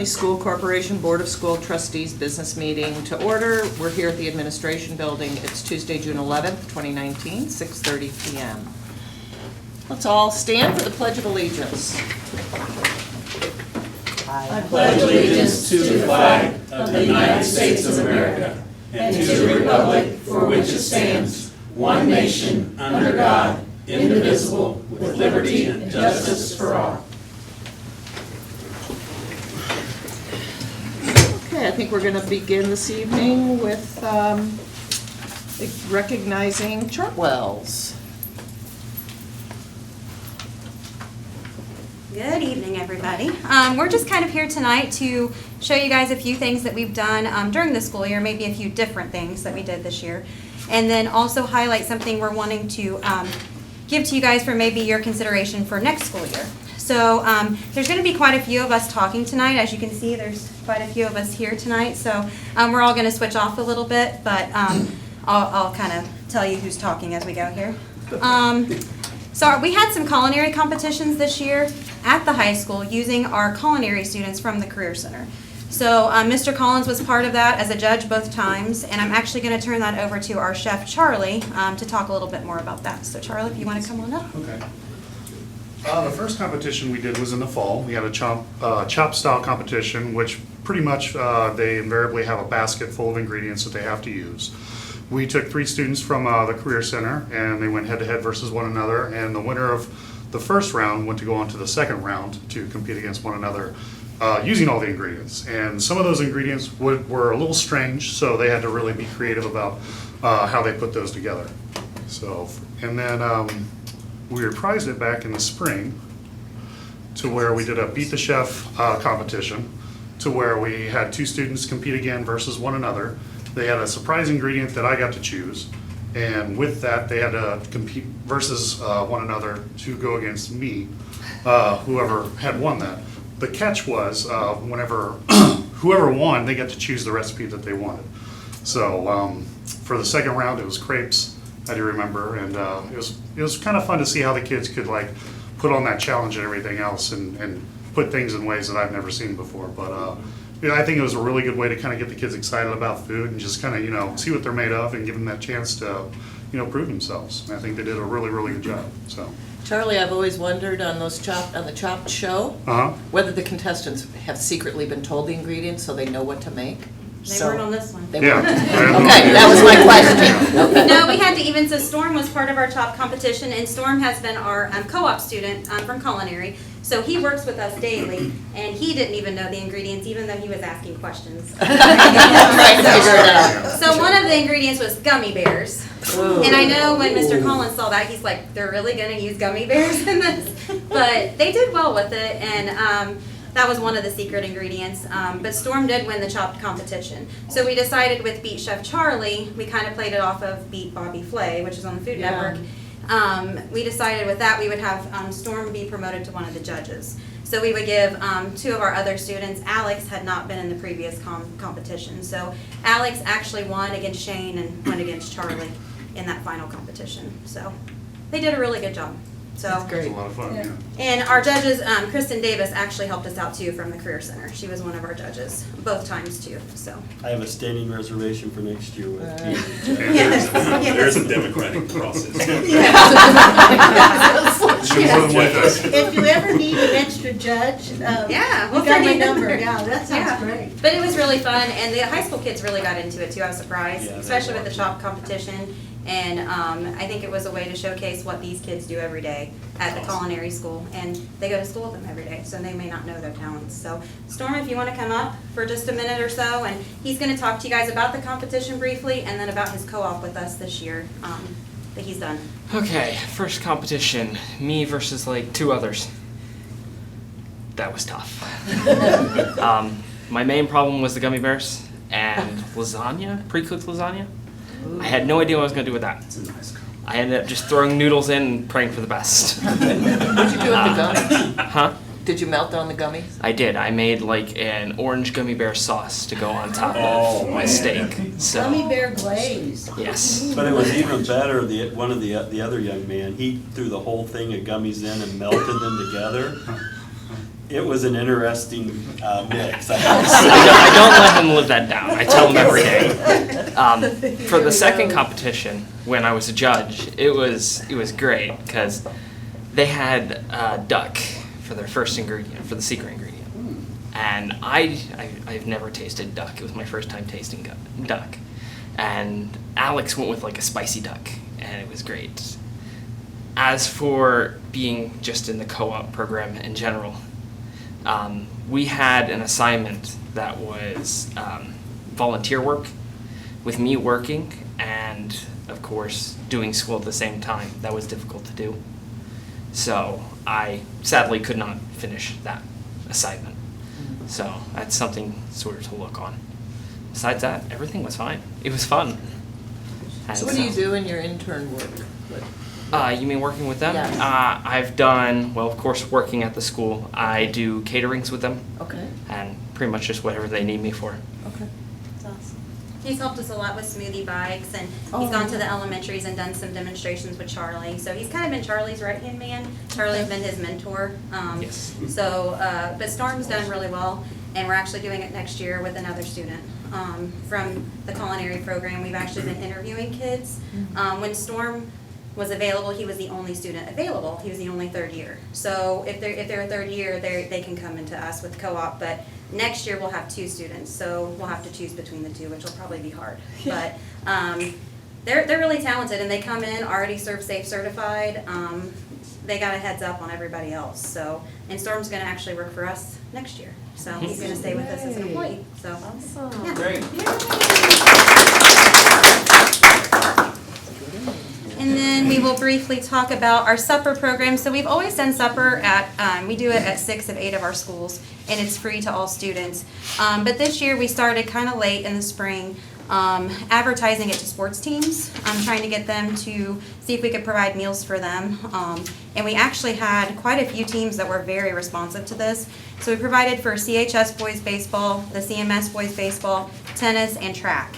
School Corporation Board of School Trustees Business Meeting to order. We're here at the Administration Building. It's Tuesday, June 11th, 2019, 6:30 p.m. Let's all stand for the Pledge of Allegiance. I pledge allegiance to the flag of the United States of America and to the republic for which it stands, one nation, under God, indivisible, with liberty and justice for all. Okay, I think we're going to begin this evening with recognizing Chartwells. Good evening, everybody. We're just kind of here tonight to show you guys a few things that we've done during the school year, maybe a few different things that we did this year, and then also highlight something we're wanting to give to you guys for maybe your consideration for next school year. So there's going to be quite a few of us talking tonight. As you can see, there's quite a few of us here tonight. So we're all going to switch off a little bit, but I'll kind of tell you who's talking as we go here. So we had some culinary competitions this year at the high school using our culinary students from the Career Center. So Mr. Collins was part of that as a judge both times, and I'm actually going to turn that over to our chef, Charlie, to talk a little bit more about that. So Charlie, if you want to come on up. Okay. The first competition we did was in the fall. We had a chop style competition, which pretty much they invariably have a basket full of ingredients that they have to use. We took 3 students from the Career Center, and they went head-to-head versus one another, and the winner of the first round went to go on to the second round to compete against one another using all the ingredients. And some of those ingredients were a little strange, so they had to really be creative about how they put those together. So, and then we reprised it back in the spring to where we did a Beat the Chef competition, to where we had 2 students compete again versus one another. They had a surprise ingredient that I got to choose, and with that they had to compete versus one another to go against me, whoever had won that. The catch was whenever whoever won, they got to choose the recipe that they wanted. So for the second round it was crepes, I do remember, and it was kind of fun to see how the kids could like put on that challenge and everything else, and put things in ways that I've never seen before. But yeah, I think it was a really good way to kind of get the kids excited about food and just kind of see what they're made of and give them that chance to prove themselves. And I think they did a really, really good job. So. Charlie, I've always wondered on the Chopped show whether the contestants have secretly been told the ingredients so they know what to make. They weren't on this one. They Yeah. weren't. Okay, that was my question. No, we had to even, so Storm was part of our top competition, and Storm has been our co-op student from culinary. So he works with us daily, and he didn't even know the ingredients, even though he was asking questions. Trying to figure it out. So one of the ingredients was gummy bears. Ooh. And I know when Mr. Collins saw that, he's like, they're really going to use gummy bears in this? But they did well with it, and that was one of the secret ingredients. But Storm did win the chopped competition. So we decided with Beat Chef Charlie, we kind of played it off of Beat Bobby Flay, which is on the Food Network. We decided with that we would have Storm be promoted to one of the judges. So we would give 2 of our other students. Alex had not been in the previous competition. So Alex actually won against Shane and went against Charlie in that final competition. So they did a really good job. So That's great. It was a lot of fun, yeah. And our judges, Kristen Davis actually helped us out too from the Career Center. She was one of our judges, both times too, so. I have a standing reservation for next year with Yes. There's a democratic process. She was more than with us. If you ever need an extra judge, Yeah, we'll you got send my you number. number. Yeah, that sounds Yeah. great. But it was really fun, and the high school kids really got into it too. I was surprised, Yeah, they especially with were. the chop competition. And I think it was a way to showcase what these kids do every day at the culinary school. And they go to school with them every day, so they may not know their talents. So Storm, if you want to come up for just a minute or so, and he's going to talk to you guys about the competition briefly, and then about his co-op with us this year that he's done. Okay, first competition, me versus like 2 others. That was tough. My main problem was the gummy bears and lasagna, pre-cooked lasagna. I had no idea what I was going to do with that. I ended up just throwing noodles in and praying for the best. What did you do with the gummies? Huh? Did you melt down the gummies? I did. I made like an orange gummy bear sauce to go on top of my steak. So Gummy bear glaze. yes. But it was even better, one of the other young man, he threw the whole thing of gummies in and melted them together. It was an interesting mix, I have to say. I don't let him live that down. I tell him every day. For the second competition, when I was a judge, it was great because they had duck for their first ingredient, for the secret ingredient. And I've never tasted duck. It was my first time tasting duck. And Alex went with like a spicy duck, and it was great. As for being just in the co-op program in general, we had an assignment that was volunteer work with me working and, of course, doing school at the same time. That was difficult to do. So I sadly could not finish that assignment. So that's something sort of to look on. Besides that, everything was fine. It was fun. And So what do you do in your intern work? You mean working with them? Yes. I've done, well, of course, working at the school. I do caterings with them Okay, and pretty much just whatever they need me for. okay. That's awesome. He's helped us a lot with smoothie bikes, and Oh. he's gone to the elementaries and done some demonstrations with Charlie. So he's kind of been Charlie's right-hand man. Charlie's been his mentor. Yes. So, but Storm's done really well, and we're actually doing it next year with another student from the culinary program. We've actually been interviewing kids. When Storm was available, he was the only student available. He was the only third year. So if they're a third year, they can come into us with co-op. But next year we'll have 2 students, so we'll have to choose between the 2, which will probably be hard. But they're really talented, and they come in already Serve Safe certified. They got a heads up on everybody else. So, and Storm's going to actually work for us next year. So he's going to stay with us as an employee. So Awesome. yeah. Great. And then we will briefly talk about our supper program. So we've always done supper at, we do it at 6 of 8 of our schools, and it's free to all students. But this year we started kind of late in the spring, advertising it to sports teams. Trying to get them to see if we could provide meals for them. And we actually had quite a few teams that were very responsive to this. So we provided for CHS boys baseball, the CMS boys baseball, tennis, and track.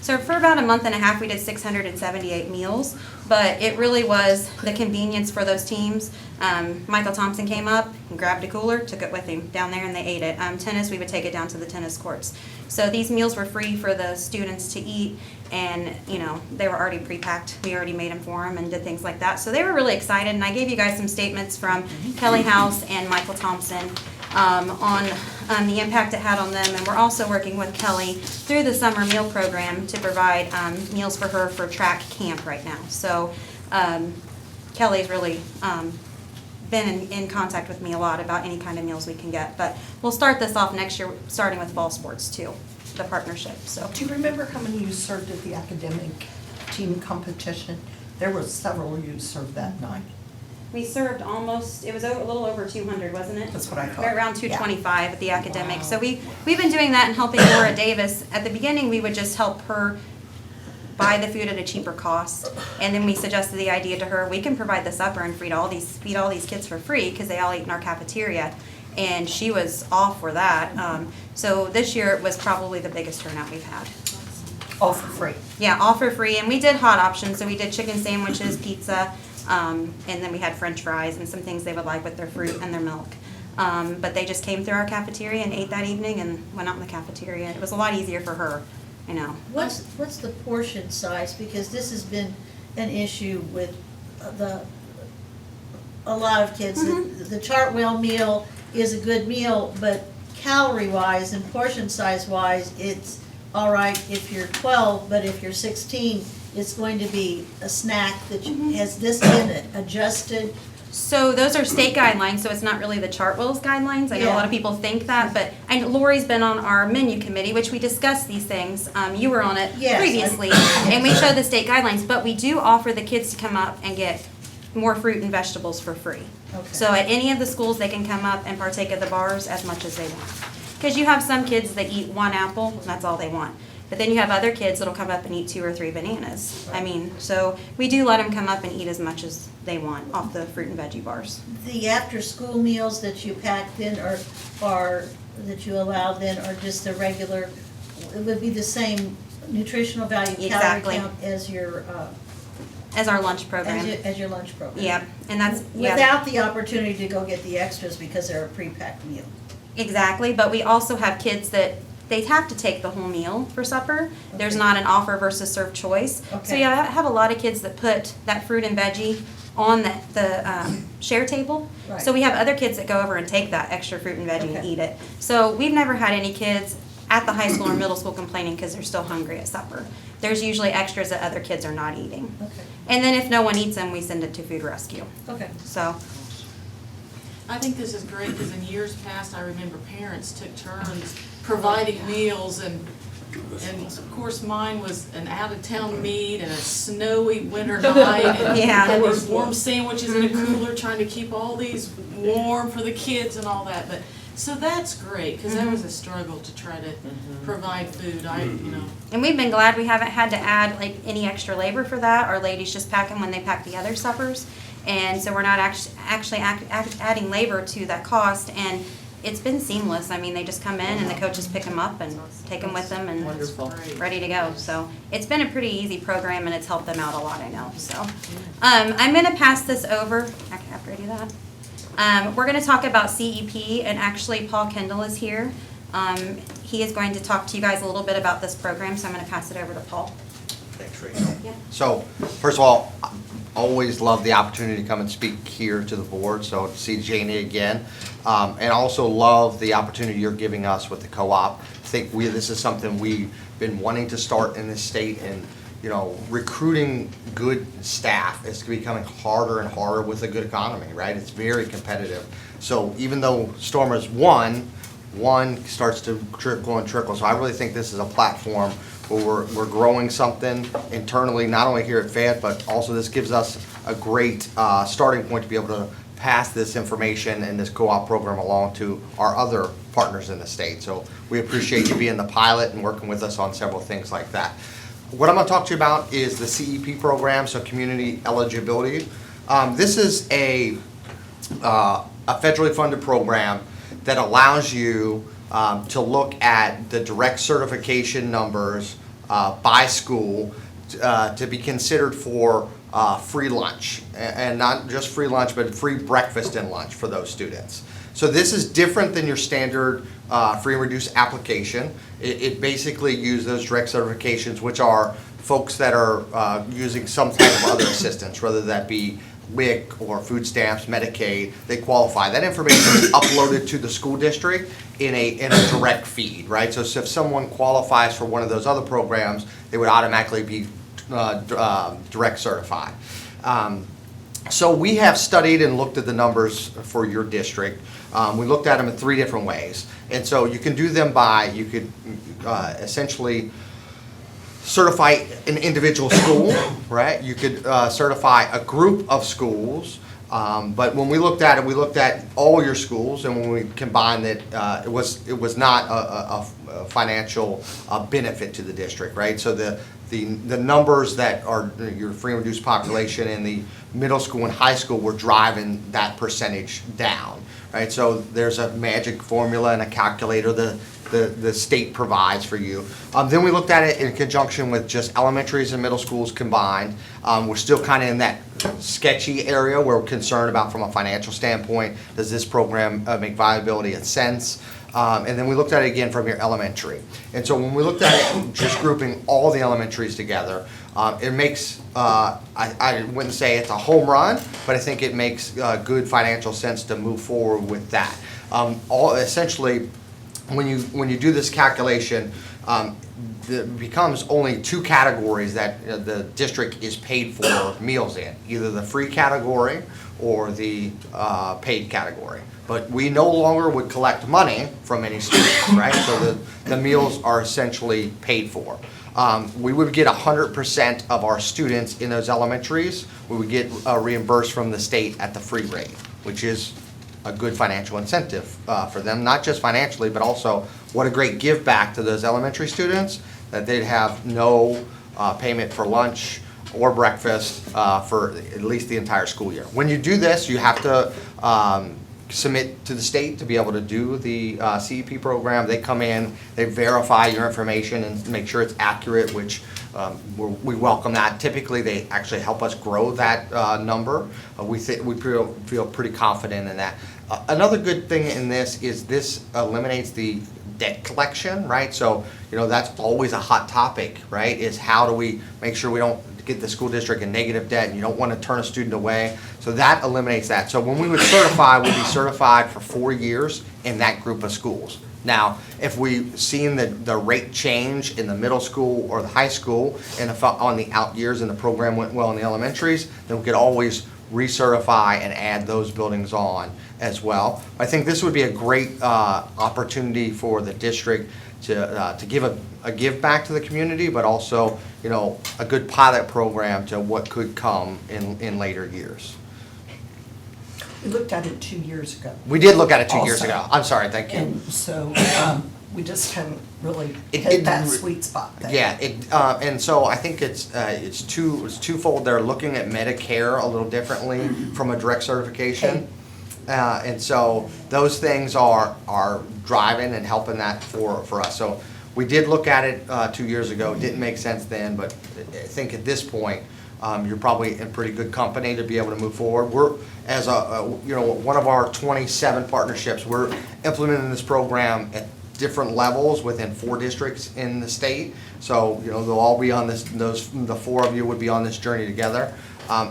So for about a month and a half, we did 678 meals, but it really was the convenience for those teams. Michael Thompson came up and grabbed a cooler, took it with him down there, and they ate it. Tennis, we would take it down to the tennis courts. So these meals were free for the students to eat, and you know they were already pre-packed. We already made them for them and did things like that. So they were really excited, and I gave you guys some statements from Kelly House and Michael Thompson on the impact it had on them, and we're also working with Kelly through the summer meal program to provide meals for her for track camp right now. So Kelly's really been in contact with me a lot about any kind of meals we can get, but we'll start this off next year, starting with fall sports too, the partnership. So Do you remember how many you served at the academic team competition? There were several you served that night. we served almost, it was a little over 200, wasn't it? That's what I thought. We're around Yeah. 225 at the academic. So Wow. we've been doing that and helping Laura Davis. At the beginning, we would just help her buy the food at a cheaper cost. And then we suggested the idea to her, we can provide the supper and feed all these kids for free because they all eat in our cafeteria. And she was all for that. So this year it was probably the biggest turnout we've had. All for free. Yeah, all for free, and we did hot options, so we did chicken sandwiches, pizza, and then we had French fries and some things they would like with their fruit and their milk. But they just came through our cafeteria and ate that evening and went out in the cafeteria. It was a lot easier for her, you know. What's the portion size? Because this has been an issue with a lot of kids. The Chartwell meal is a good meal, but calorie-wise and portion size-wise, it's all right if you're 12, but if you're 16, it's going to be a snack that has this been adjusted? So those are state guidelines, so it's not really the Chartwell's guidelines. I know a lot of Yeah. people think that, but Lori's been on our menu committee, which we discussed these things. You were on it Yes, previously, and we showed the state guidelines, but we do offer the kids to come up and get more fruit and vegetables for free. Okay. So at any of the schools, they can come up and partake of the bars as much as they want. Because you have some kids that eat 1 apple, and that's all they want. But then you have other kids that'll come up and eat 2 or 3 bananas. I mean, so we do let them come up and eat as much as they want off the fruit and veggie bars. The after-school meals that you packed in or that you allowed then are just the regular, it would be the same nutritional value calorie Exactly. count as your as our lunch program. As your lunch program. Yep, and that's, yeah. Without the opportunity to go get the extras because they're a pre-packed meal. Exactly, but we also have kids that they have to take the whole meal for supper. There's Okay. not an offer versus serve choice. So Okay. yeah, I have a lot of kids that put that fruit and veggie on the share table. Right. So we have other kids that go over and take that extra fruit and veggie and Okay. eat it. So we've never had any kids at the high school or middle school complaining because they're still hungry at supper. There's usually extras that other kids are not eating. Okay, And then if no one eats them, we send it to Food Rescue. okay. So, I think this is great, because in years past, I remember parents took turns providing meals, and of course, mine was an out-of-town meet and a snowy winter night. And Yeah. had these warm sandwiches in a cooler, trying to keep all these warm for the kids and all that, but, so that's great, because that was a struggle to try to provide food, and we've been glad we haven't had to add like any extra labor for that. Our ladies just pack them when they pack the other suppers. And so we're not actually adding labor to that cost, and it's been seamless. I mean, they just come in and the coaches pick them up and take them with them and Wonderful. ready to go. So it's been a pretty easy program, and it's helped them out a lot, I know. So I'm going to pass this over after I do that. We're going to talk about CEP, and actually Paul Kendall is here. He is going to talk to you guys a little bit about this program, so I'm going to pass it over to Paul. Thanks, Rachel. Yeah. So, first of all, I always love the opportunity to come and speak here to the board, so to see Janie again. And also love the opportunity you're giving us with the co-op. I think this is something we've been wanting to start in this state, and recruiting good staff is becoming harder and harder with a good economy, right? It's very competitive. So even though Stormer's one starts to trickle and trickle. So I really think this is a platform where we're growing something internally, not only here at Fayette, but also this gives us a great starting point to be able to pass this information and this co-op program along to our other partners in the state. So we appreciate you being the pilot and working with us on several things like that. What I'm going to talk to you about is the CEP program, so community eligibility. This is a federally funded program that allows you to look at the direct certification numbers by school to be considered for free lunch, and not just free lunch, but free breakfast and lunch for those students. So this is different than your standard free and reduced application. It basically uses those direct certifications, which are folks that are using some type of other assistance, whether that be WIC or food stamps, Medicaid. They qualify. That information is uploaded to the school district in a direct feed, right? So if someone qualifies for one of those other programs, they would automatically be direct certified. So we have studied and looked at the numbers for your district. We looked at them in 3 different ways. And so you can do them by, you could essentially certify an individual school, right? You could certify a group of schools. But when we looked at it, we looked at all your schools, and when we combined it, it was not a financial benefit to the district, right? So the numbers that are your free and reduced population in the middle school and high school were driving that percentage down, right? So there's a magic formula and a calculator the state provides for you. Then we looked at it in conjunction with just elementaries and middle schools combined. We're still kind of in that sketchy area where we're concerned about from a financial standpoint, does this program make viability and sense? And then we looked at it again from your elementary. And so when we looked at it, just grouping all the elementaries together, it makes, I wouldn't say it's a home run, but I think it makes good financial sense to move forward with that. Essentially, when you do this calculation, it becomes only 2 categories that the district is paid for meals in, either the free category or the paid category. But we no longer would collect money from any students, right? So the meals are essentially paid for. We would get 100% of our students in those elementaries. We would get reimbursed from the state at the free rate, which is a good financial incentive for them, not just financially, but also what a great give back to those elementary students that they'd have no payment for lunch or breakfast for at least the entire school year. When you do this, you have to submit to the state to be able to do the CEP program. They come in, they verify your information and make sure it's accurate, which we welcome that. Typically, they actually help us grow that number. We feel pretty confident in that. Another good thing in this is this eliminates the debt collection, right? So, that's always a hot topic, right? Is how do we make sure we don't get the school district in negative debt, and you don't want to turn a student away. So that eliminates that. So when we would certify, we'd be certified for 4 years in that group of schools. Now, if we've seen the rate change in the middle school or the high school and on the out years and the program went well in the elementaries, then we could always recertify and add those buildings on as well. I think this would be a great opportunity for the district to give a give back to the community, but also, a good pilot program to what could come in later years. We looked at it 2 years ago. We did look at it 2 years Also. ago. I'm sorry, thank you. And so, we just hadn't really It- hit it- that sweet spot there. Yeah, and so I think it's twofold. They're looking at Medicare a little differently from a direct certification. And so those things are driving and helping that for us. So we did look at it 2 years ago. It didn't make sense then, but I think at this point, you're probably in pretty good company to be able to move forward. We're, as one of our 27 partnerships, we're implementing this program at different levels within 4 districts in the state. So, they'll all be on this, the 4 of you would be on this journey together.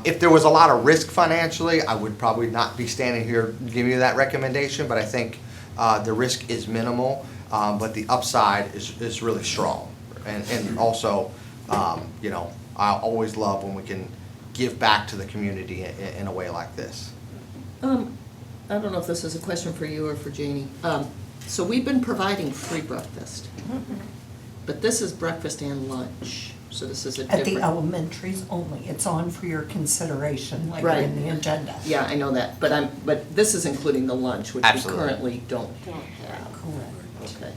If there was a lot of risk financially, I would probably not be standing here giving you that recommendation, but I think the risk is minimal, but the upside is really strong. And also, I always love when we can give back to the community in a way like this. I don't know if this is a question for you or for Janie. So we've been providing free breakfast, but this is breakfast and lunch, so this is a different. At the elementaries only, it's on for your consideration later Right. in the agenda. Yeah, I know that, but this is including the lunch, which we Absolutely. currently don't have. Correct.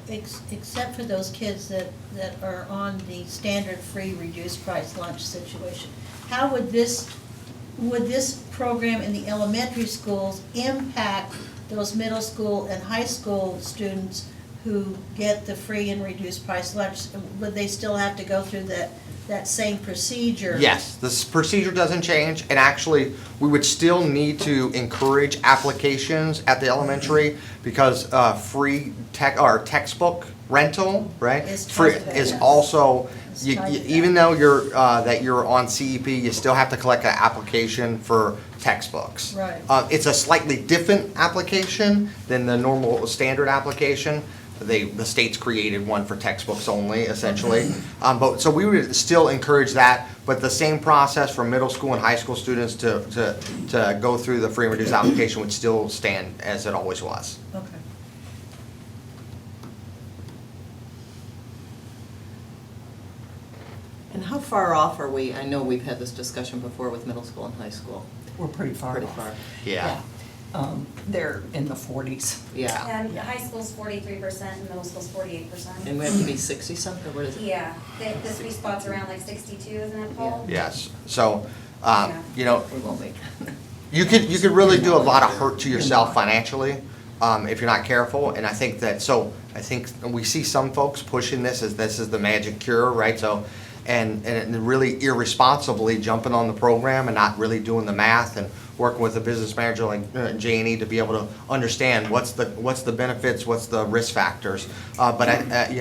Okay. Except for those kids that are on the standard free reduced price lunch situation. How would this program in the elementary schools impact those middle school and high school students who get the free and reduced price lunch? Would they still have to go through that same procedure? Yes, this procedure doesn't change, and actually, we would still need to encourage applications at the elementary because free textbook rental, right? Is Free tied to that, is yes. also, It's tied to that. even though you're on CEP, you still have to collect an application for textbooks. Right. It's a slightly different application than the normal standard application. The state's created one for textbooks only, essentially. So we would still encourage that, but the same process for middle school and high school students to go through the free and reduced application would still stand as it always was. Okay. And how far off are we? I know we've had this discussion before with middle school and high school. We're pretty far Pretty off. far. Yeah. They're in the 40s. Yeah. And high school's 43% and middle school's 48%. And we have to be 60-something, or what is it? Yeah, the sweet spot's around like 62, isn't it, Paul? Yes. So, Yeah. you know, We won't make it. you could really do a lot of hurt to yourself financially if you're not careful. And I think we see some folks pushing this as this is the magic cure, right? So, and really irresponsibly jumping on the program and not really doing the math and working with a business manager like Janie to be able to understand what's the benefits, what's the risk factors. But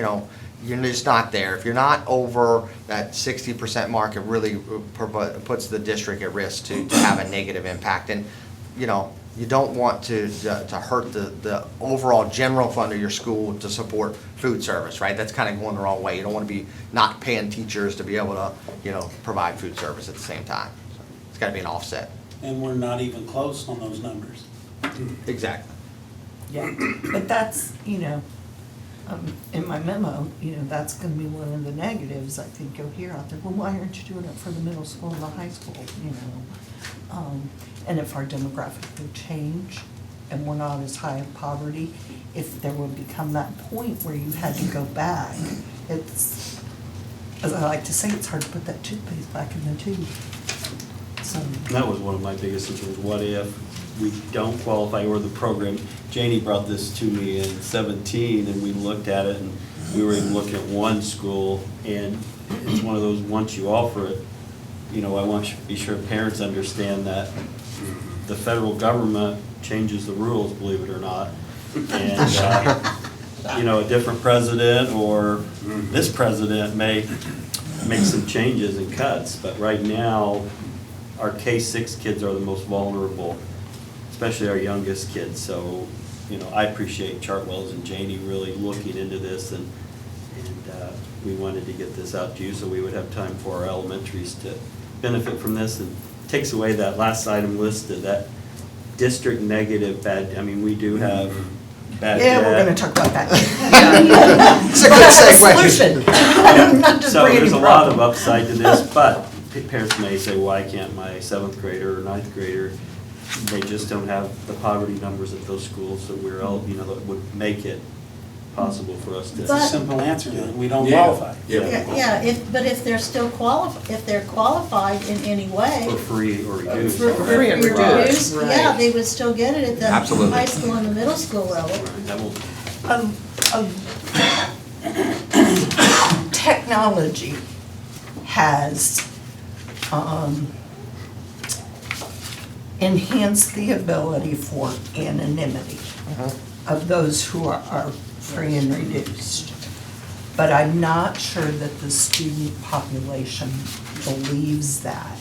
you're just not there. If you're not over that 60% mark, it really puts the district at risk to have a negative impact. And you don't want to hurt the overall general fund of your school to support food service, right? That's kind of going the wrong way. You don't want to be not paying teachers to be able to provide food service at the same time. So it's got to be an offset. And we're not even close on those numbers. Exactly. Yeah, but that's, in my memo, that's gonna be one of the negatives, I think you'll hear out there. Well, why aren't you doing it for the middle school and the high school, And if our demographic would change and we're not as high in poverty, if there would become that point where you had to go back, it's, as I like to say, it's hard to put that toothpaste back in the tube. So, That was one of my biggest concerns. What if we don't qualify or the program? Janie brought this to me in 17 and we looked at it and we were even looking at one school, and it's one of those, once you offer it, you know, I want to be sure parents understand that the federal government changes the rules, believe it or not. And, you know, a different president or this president may make some changes and cuts, but right now, our K-6 kids are the most vulnerable, especially our youngest kids. So, you know, I appreciate Chartwell's and Janie really looking into this, and we wanted to get this out to you so we would have time for our elementaries to benefit from this, and takes away that last item listed, that district negative bad, I mean, we do have bad debt. Yeah, we're gonna talk about that. It's a good Solution. segue. Not just So bringing there's a any lot of problem. upside to this, but parents may say, why can't my 7th grader or 9th grader? They just don't have the poverty numbers at those schools, so we're all, you know, that would make it possible for us to. It's a simple answer to it, we don't Yeah. qualify. Yeah, but if they're still if they're qualified in any way. For free or reduced. For Free and reduced, yeah, right. they would still get it at the Absolutely. high school and the middle school level. That will, Technology has enhanced the ability for anonymity of those who are free and reduced. But I'm not sure that the student population believes that,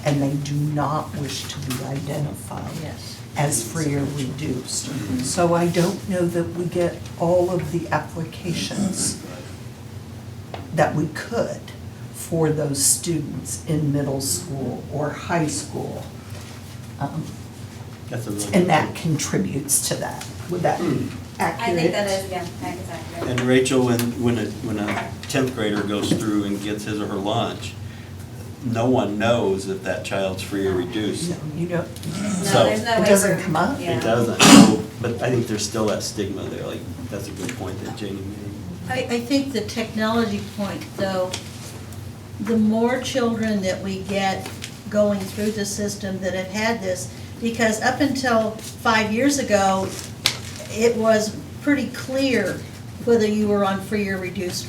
and they do not wish to be identified Yes. as free or reduced. So I don't know that we get all of the applications that we could for those students in middle school or high school. that's a really. And that contributes to that. Would that be accurate? I think that is, yeah, I think it's accurate. And Rachel, when a 10th grader goes through and gets his or her lunch, no one knows if that child's free or reduced. No, you don't, No, So- there's no way. It doesn't for- come up? yeah. It doesn't, so, but I think there's still that stigma there, like, that's a good point that Janie made. I think the technology point, though, the more children that we get going through the system that have had this, because up until 5 years ago, it was pretty clear whether you were on free or reduced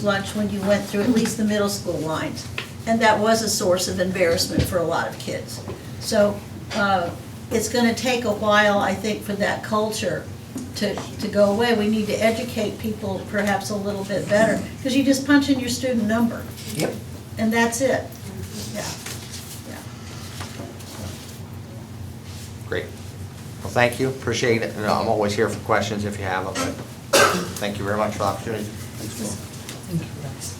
lunch when you went through at least the middle school lines. And that was a source of embarrassment for a lot of kids. So it's gonna take a while, I think, for that culture to go away. We need to educate people perhaps a little bit better, because you just punch in your student number, yep. and that's it. Yeah, yeah. Great. Well, thank you, appreciate it, and I'm always here for questions if you have them, but thank you very much for the opportunity. Thank you, Rex.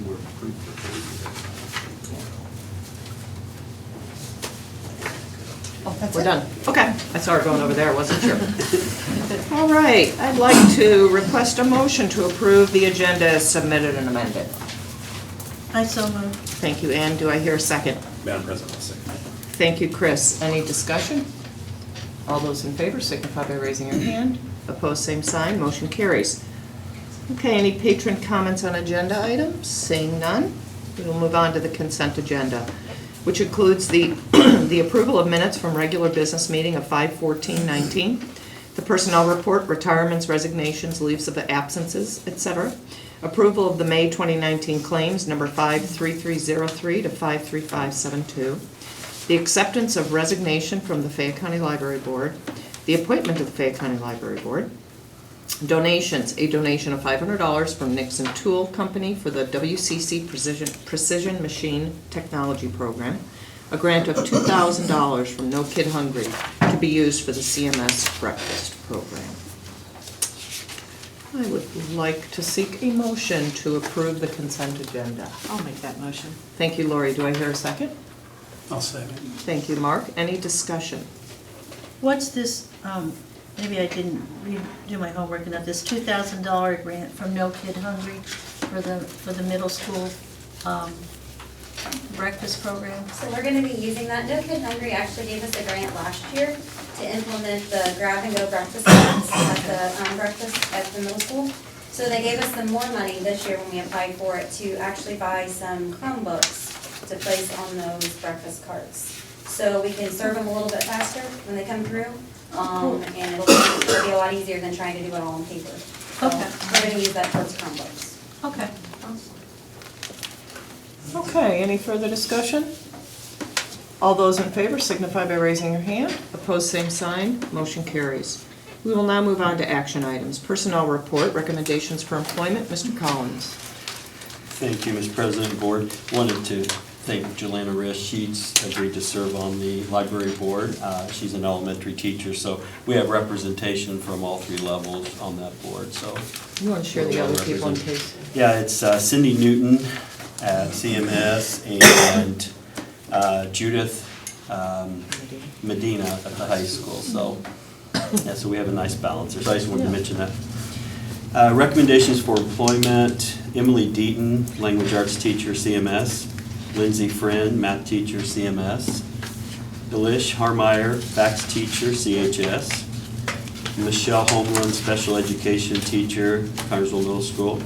We're approved for Oh, that's We're it. done. Okay, I saw her going over there, wasn't sure. All right, I'd like to request a motion to approve the agenda as submitted and amended. I so moved. Thank you, Ann. Do I hear a second? Madam President, I'll second. Thank you, Chris. Any discussion? All those in favor signify by raising your hand. Opposed, same sign. Motion carries. Okay, any patron comments on agenda items? Seeing none, we will move on to the consent agenda, which includes the approval of minutes from regular business meeting of 5/14/19, the personnel report, retirements, resignations, leaves of absences, etc. Approval of the May 2019 claims, number 53303 to 53572. The acceptance of resignation from the Fayette County Library Board. The appointment of the Fayette County Library Board. Donations, a donation of $500 from Nixon Tool Company for the WCC Precision Machine Technology Program. A grant of $2,000 from No Kid Hungry to be used for the CMS Breakfast Program. I would like to seek a motion to approve the consent agenda. I'll make that motion. Thank you, Lori. Do I hear a second? I'll second. Thank you, Mark. Any discussion? What's this, maybe I didn't do my homework enough, this $2,000 grant from No Kid Hungry for the middle school breakfast program? So we're gonna be using that. No Kid Hungry actually gave us a grant last year to implement the grab-and-go breakfast carts at the breakfast at the middle school. So they gave us some more money this year when we applied for it to actually buy some Chromebooks to place on those breakfast carts. So we can serve them a little bit faster when they come through. And it'll be a lot easier than trying to do it all on paper. So Okay. we're gonna use that towards Chromebooks. Okay. Okay, any further discussion? All those in favor signify by raising your hand. Opposed, same sign. Motion carries. We will now move on to action items. Personnel report, recommendations for employment. Mr. Collins. Thank you, Mr. President, Board. Wanted to thank Jelena Risch. She's agreed to serve on the library board. She's an elementary teacher, so we have representation from all three levels on that board, so. You want to share the other people in case? Yeah, it's Cindy Newton at CMS and Judith Medina at the high school, so, yeah, so we have a nice balance there, so I just wanted to mention that. Recommendations for employment, Emily Deaton, language arts teacher, CMS. Lindsay Friend, math teacher, CMS. Delish Harmeyer, fax teacher, CHS. Michelle Homeland, special education teacher, Connersville Middle School.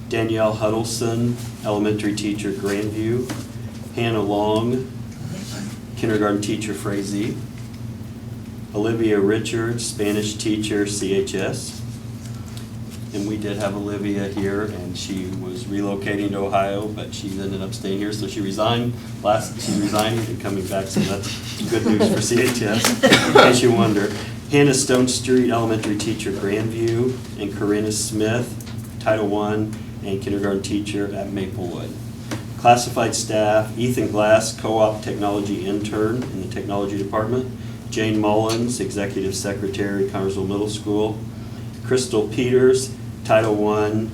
Danielle Huddleston, elementary teacher, Grandview. Hannah Long, kindergarten teacher, Frazee. Olivia Richards, Spanish teacher, CHS. And we did have Olivia here, and she was relocating to Ohio, but she ended up staying here, so she resigned. She's resigning and coming back, so that's good news for CHS, in case you wonder. Hannah Stone Street, elementary teacher, Grandview, and Corinna Smith, Title I and kindergarten teacher at Maplewood. Classified staff, Ethan Glass, co-op technology intern in the technology department. Jane Mullins, executive secretary, Connersville Middle School. Crystal Peters, Title I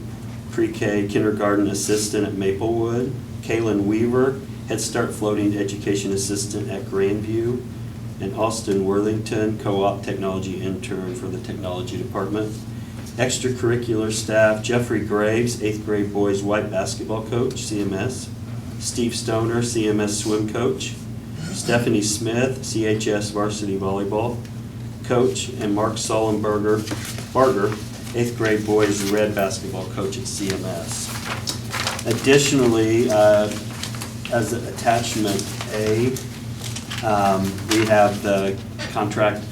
pre-K kindergarten assistant at Maplewood. Kaylin Weaver, Head Start floating education assistant at Grandview. And Austin Worthington, co-op technology intern for the technology department. Extracurricular staff, Jeffrey Graves, 8th grade boys white basketball coach, CMS. Steve Stoner, CMS swim coach. Stephanie Smith, CHS varsity volleyball coach. And Mark Sullenberger, 8th grade boys red basketball coach at CMS. Additionally, as attachment A, we have the contract,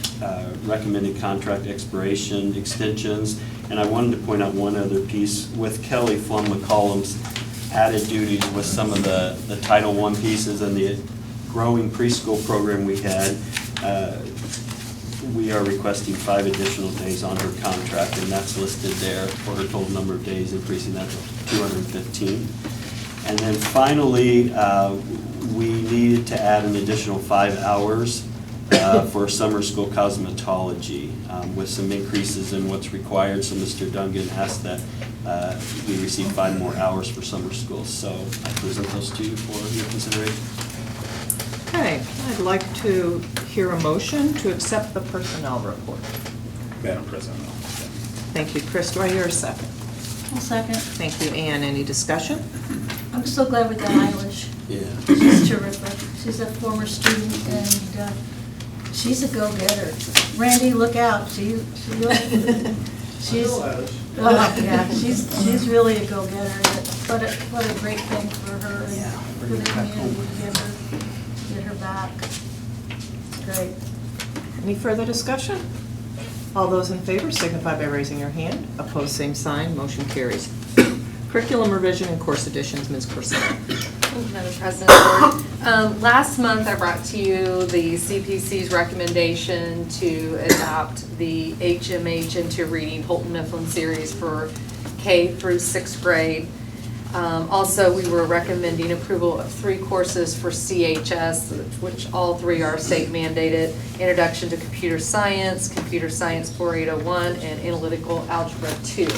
recommended contract expiration extensions. And I wanted to point out one other piece. With Kelly Flum McCollum's added duties with some of the Title I pieces and the growing preschool program we had, we are requesting 5 additional days on her contract, and that's listed there for her total number of days, increasing that to 215. And then finally, we needed to add an additional 5 hours for summer school cosmetology with some increases in what's required. So Mr. Dungan asked that we receive 5 more hours for summer school. So I present those to you for your consideration. Okay, I'd like to hear a motion to accept the personnel report. Madam President. Thank you, Chris. Do I hear a second? I'll second. Thank you, Ann. Any discussion? I'm so glad we got Eilish. Yeah. She's terrific. She's a former student, and she's a go-getter. Randy, look out. She's really a go-getter. What a great thing for her and for the community to get her back. It's great. Any further discussion? All those in favor signify by raising your hand. Opposed, same sign. Motion carries. Curriculum revision and course additions, Ms. Corsell. Thank you, Madam President. Board. Last month, I brought to you the CPC's recommendation to adopt the HMH into Reading Holton Mifflin series for K through 6th grade. Also, we were recommending approval of 3 courses for CHS, which all 3 are state mandated: Introduction to Computer Science 4801, and Analytical Algebra 2.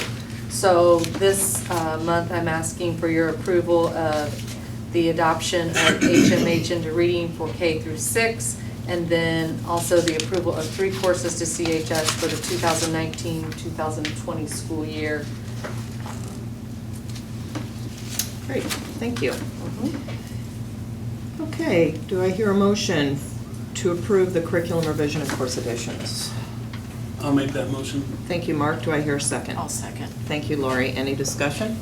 So this month, I'm asking for your approval of the adoption of HMH into Reading for K through 6, and then also the approval of 3 courses to CHS for the 2019-2020 school year. Great, thank you. Okay, do I hear a motion to approve the curriculum revision and course additions? I'll make that motion. Thank you, Mark. Do I hear a second? I'll second. Thank you, Lori. Any discussion?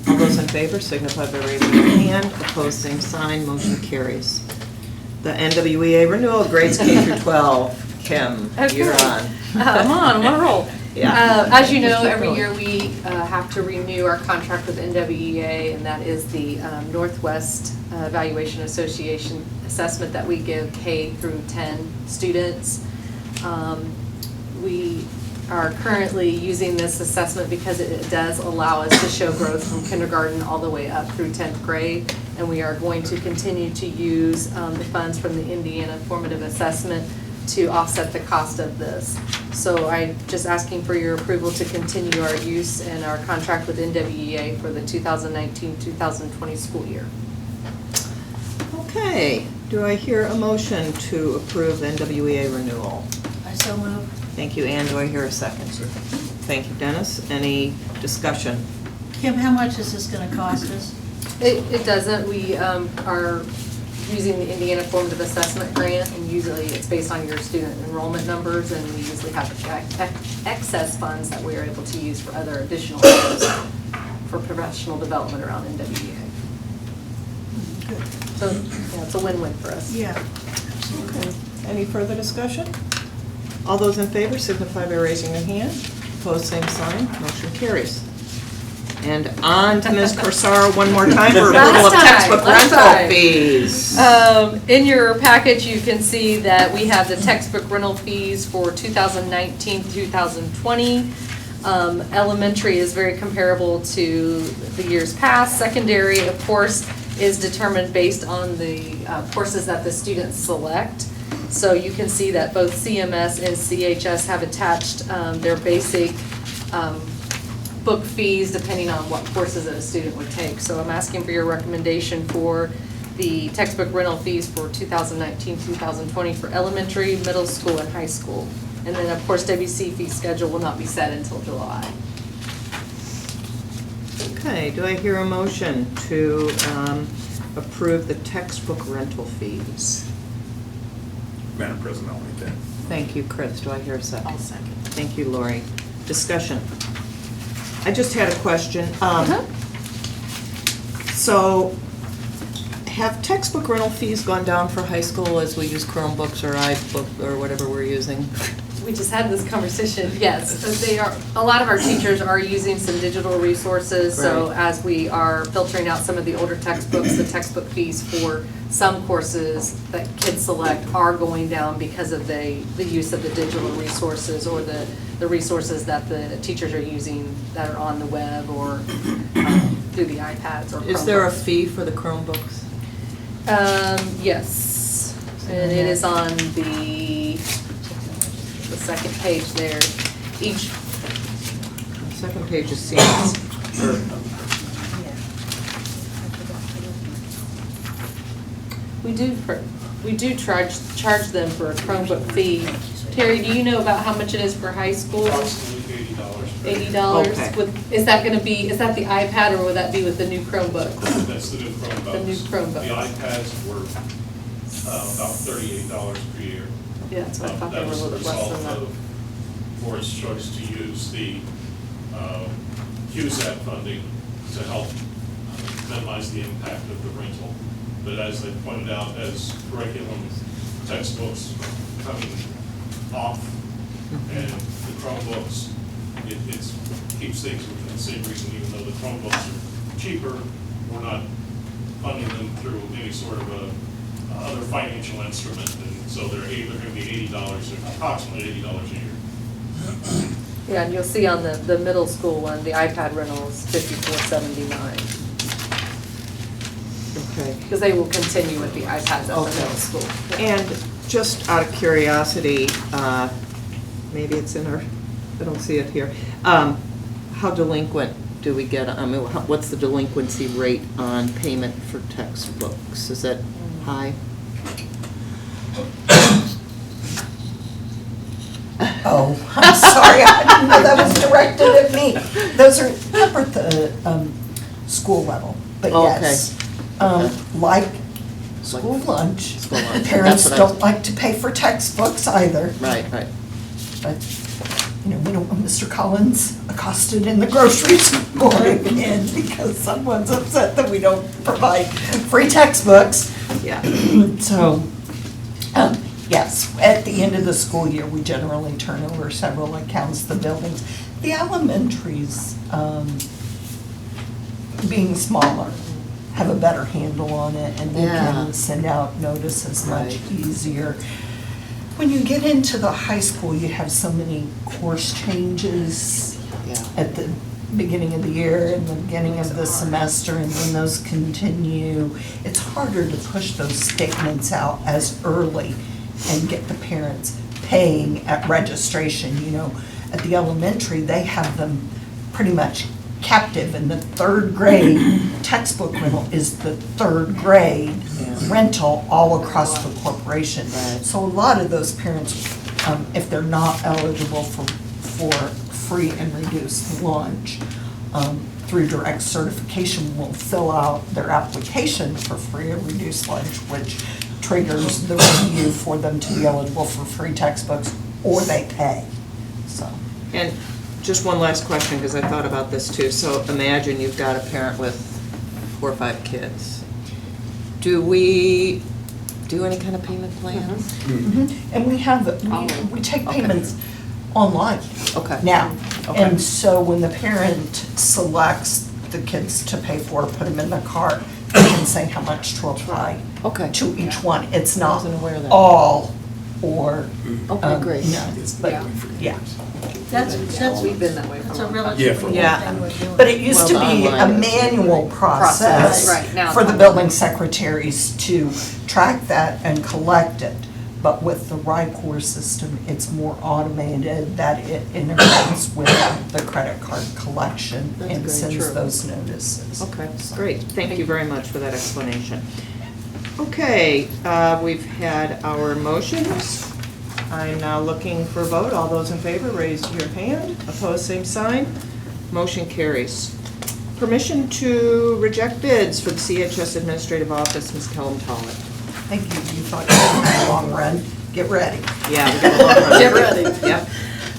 All those in favor signify by raising your hand. Opposed, same sign. Motion carries. The NWEA renewal, grades K through 12. Kim, Okay. you're on. I'm on a roll. Yeah. As you know, Keep every going. year we have to renew our contract with NWEA, and that is the Northwest Evaluation Association assessment that we give K through 10 students. We are currently using this assessment because it does allow us to show growth from kindergarten all the way up through 10th grade, and we are going to continue to use the funds from the Indiana Formative Assessment to offset the cost of this. So I'm just asking for your approval to continue our use and our contract with NWEA for the 2019-2020 school year. Okay, do I hear a motion to approve the NWEA renewal? I so move. Thank you, Ann. Do I hear a second? Thank you, Dennis. Any discussion? Kim, how much is this gonna cost us? It doesn't. We are using the Indiana Formative Assessment Grant, and usually it's based on your student enrollment numbers, and we usually have excess funds that we are able to use for other additional items for professional development around NWEA. So, yeah, it's a win-win for us. Yeah. Okay. Any further discussion? All those in favor signify by raising their hand. Opposed, same sign. Motion carries. And on to Ms. Corsaro one more time for approval of textbook Last rental time. fees. In your package, you can see that we have the textbook rental fees for 2019-2020. Elementary is very comparable to the years past. Secondary, of course, is determined based on the courses that the students select. So you can see that both CMS and CHS have attached their basic book fees depending on what courses that a student would take. So I'm asking for your recommendation for the textbook rental fees for 2019-2020 for elementary, middle school, and high school. And then, of course, WC fee schedule will not be set until July. Okay, do I hear a motion to approve the textbook rental fees? Madam President, I'll make that. Thank you, Chris. Do I hear a second? I'll second. Thank you, Lori. Discussion. I just had a question. So have textbook rental fees gone down for high school as we use Chromebooks or iBook or whatever we're using? We just had this conversation, yes. They are, a lot of our teachers are using some digital resources, so Right. as we are filtering out some of the older textbooks, the textbook fees for some courses that kids select are going down because of the use of the digital resources or the resources that the teachers are using that are on the web or through the iPads or Chromebooks. Is there a fee for the Chromebooks? Yes, and it is on the second page there. Each, The second page is CMS. we do charge them for a Chromebook fee. Terry, do you know about how much it is for high school? Approximately $80. $80? Okay. Is that that the iPad or would that be with the new Chromebooks? That's the new Chromebooks. The new Chromebooks. The iPads were about $38 per year. Yeah, that's what I thought they were a little bit less than that. That was the result of Forest's choice to use the CUSAC funding to help minimize the impact of the rental. But as they pointed out, as curriculum textbooks coming off and the Chromebooks, it keeps things within the same reason, even though the Chromebooks are cheaper, we're not funding them through any sort of a other financial instrument. And so they're either going to be $80 or approximately $80 a year. Yeah, and you'll see on the middle school one, the iPad rental is $54.79. Okay. Because they will continue with the iPads at the Okay. middle school. Yeah. And just out of curiosity, maybe it's in our, I don't see it here. How delinquent do we get? I mean, what's the delinquency rate on payment for textbooks? Is it high? Oh, I'm sorry, I didn't know that was directed at me. Those are covered at the school level, but Oh, yes. Like school lunch. School lunch. Parents That's what I was- don't like to pay for textbooks either. Right, right. But, you know, we don't want Mr. Collins accosted in the grocery store again because someone's upset that we don't provide free textbooks. Yeah. So, Yes, at the end of the school year, we generally turn over several accounts, the buildings. The elementaries, being smaller, have a better handle on it, and they Yeah. can send out notices much Right. easier. When you get into the high school, you have so many course changes Yeah. at the beginning of the year and the beginning of the semester, and then those continue. It's harder to push those statements out as early and get the parents paying at registration, you know. At the elementary, they have them pretty much captive, and the third grade textbook rental is the third grade rental all across the corporation. Right. So a lot of those parents, if they're not eligible for free and reduced lunch, through direct certification, will fill out their application for free and reduced lunch, which triggers the review for them to be eligible for free textbooks, or they pay, so. And just one last question, because I thought about this too. So imagine you've got a parent with 4 or 5 kids. Do we do any kind of payment plans? And we have, we take payments online Okay. now. Okay. And so when the parent selects the kids to pay for, put them in the cart, they can say how much to apply Okay. to each one. It's not Wasn't aware of that. all or, Okay, great. no, but, Yeah. yeah. That's We've been that way for That's a a long time. relatively for a new while. thing we're doing. But it used to Well, be a online. manual process Right, now for it's the online. building secretaries to track that and collect it. But with the RICOR system, it's more automated, that it integrates with the credit card collection That's and great, sends true. those notices. Okay, great. Thank you very much for that explanation. Okay, we've had our motions. I'm now looking for a vote. All those in favor, raise your hand. Opposed, same sign. Motion carries. Permission to reject bids for the CHS Administrative Office, Ms. Kellum Tollett. Thank you. You thought you had a long run. Get ready. Yeah, we got a long run. Get ready. Yep.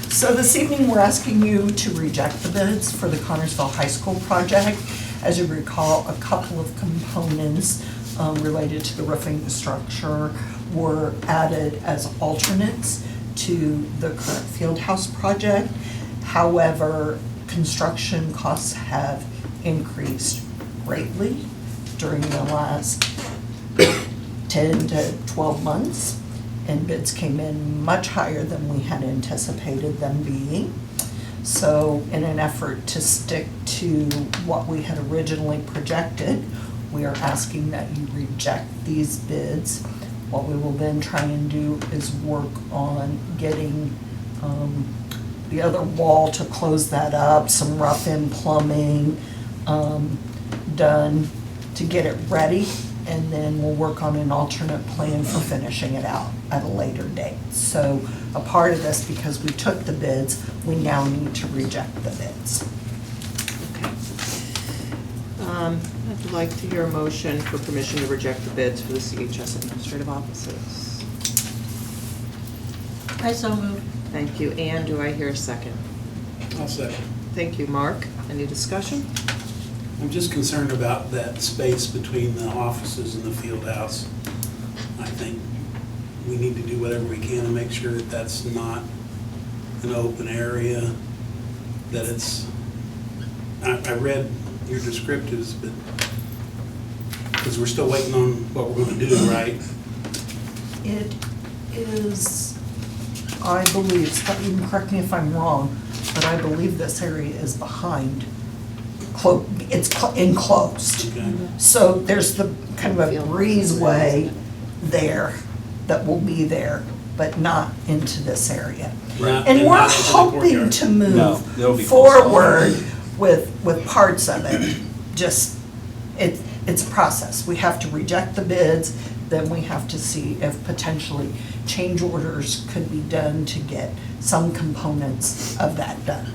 So this evening, we're asking you to reject the bids for the Connersville High School project. As you recall, a couple of components related to the roofing structure were added as alternates to the current field house project. However, construction costs have increased greatly during the last 10 to 12 months, and bids came in much higher than we had anticipated them being. So in an effort to stick to what we had originally projected, we are asking that you reject these bids. What we will then try and do is work on getting the other wall to close that up, some rough-in plumbing done to get it ready, and then we'll work on an alternate plan for finishing it out at a later date. So a part of this, because we took the bids, we now need to reject the bids. I'd like to hear a motion for permission to reject the bids for the CHS Administrative Offices. I so move. Thank you. Ann, do I hear a second? I'll second. Thank you, Mark. Any discussion? I'm just concerned about that space between the offices and the field house. I think we need to do whatever we can to make sure that that's not an open area, that it's, I read your descriptives, but, because we're still waiting on what we're gonna do, right? It is, I believe, Scott, you can correct me if I'm wrong, but I believe this area is behind, it's enclosed. Okay. So there's the kind of a breezeway there that will be there, but not into this area. Not- And we're not into the hoping courtyard. to No, move they'll be close. forward with parts of it. Just, it's a process. We have to reject the bids, then we have to see if potentially change orders could be done to get some components of that done.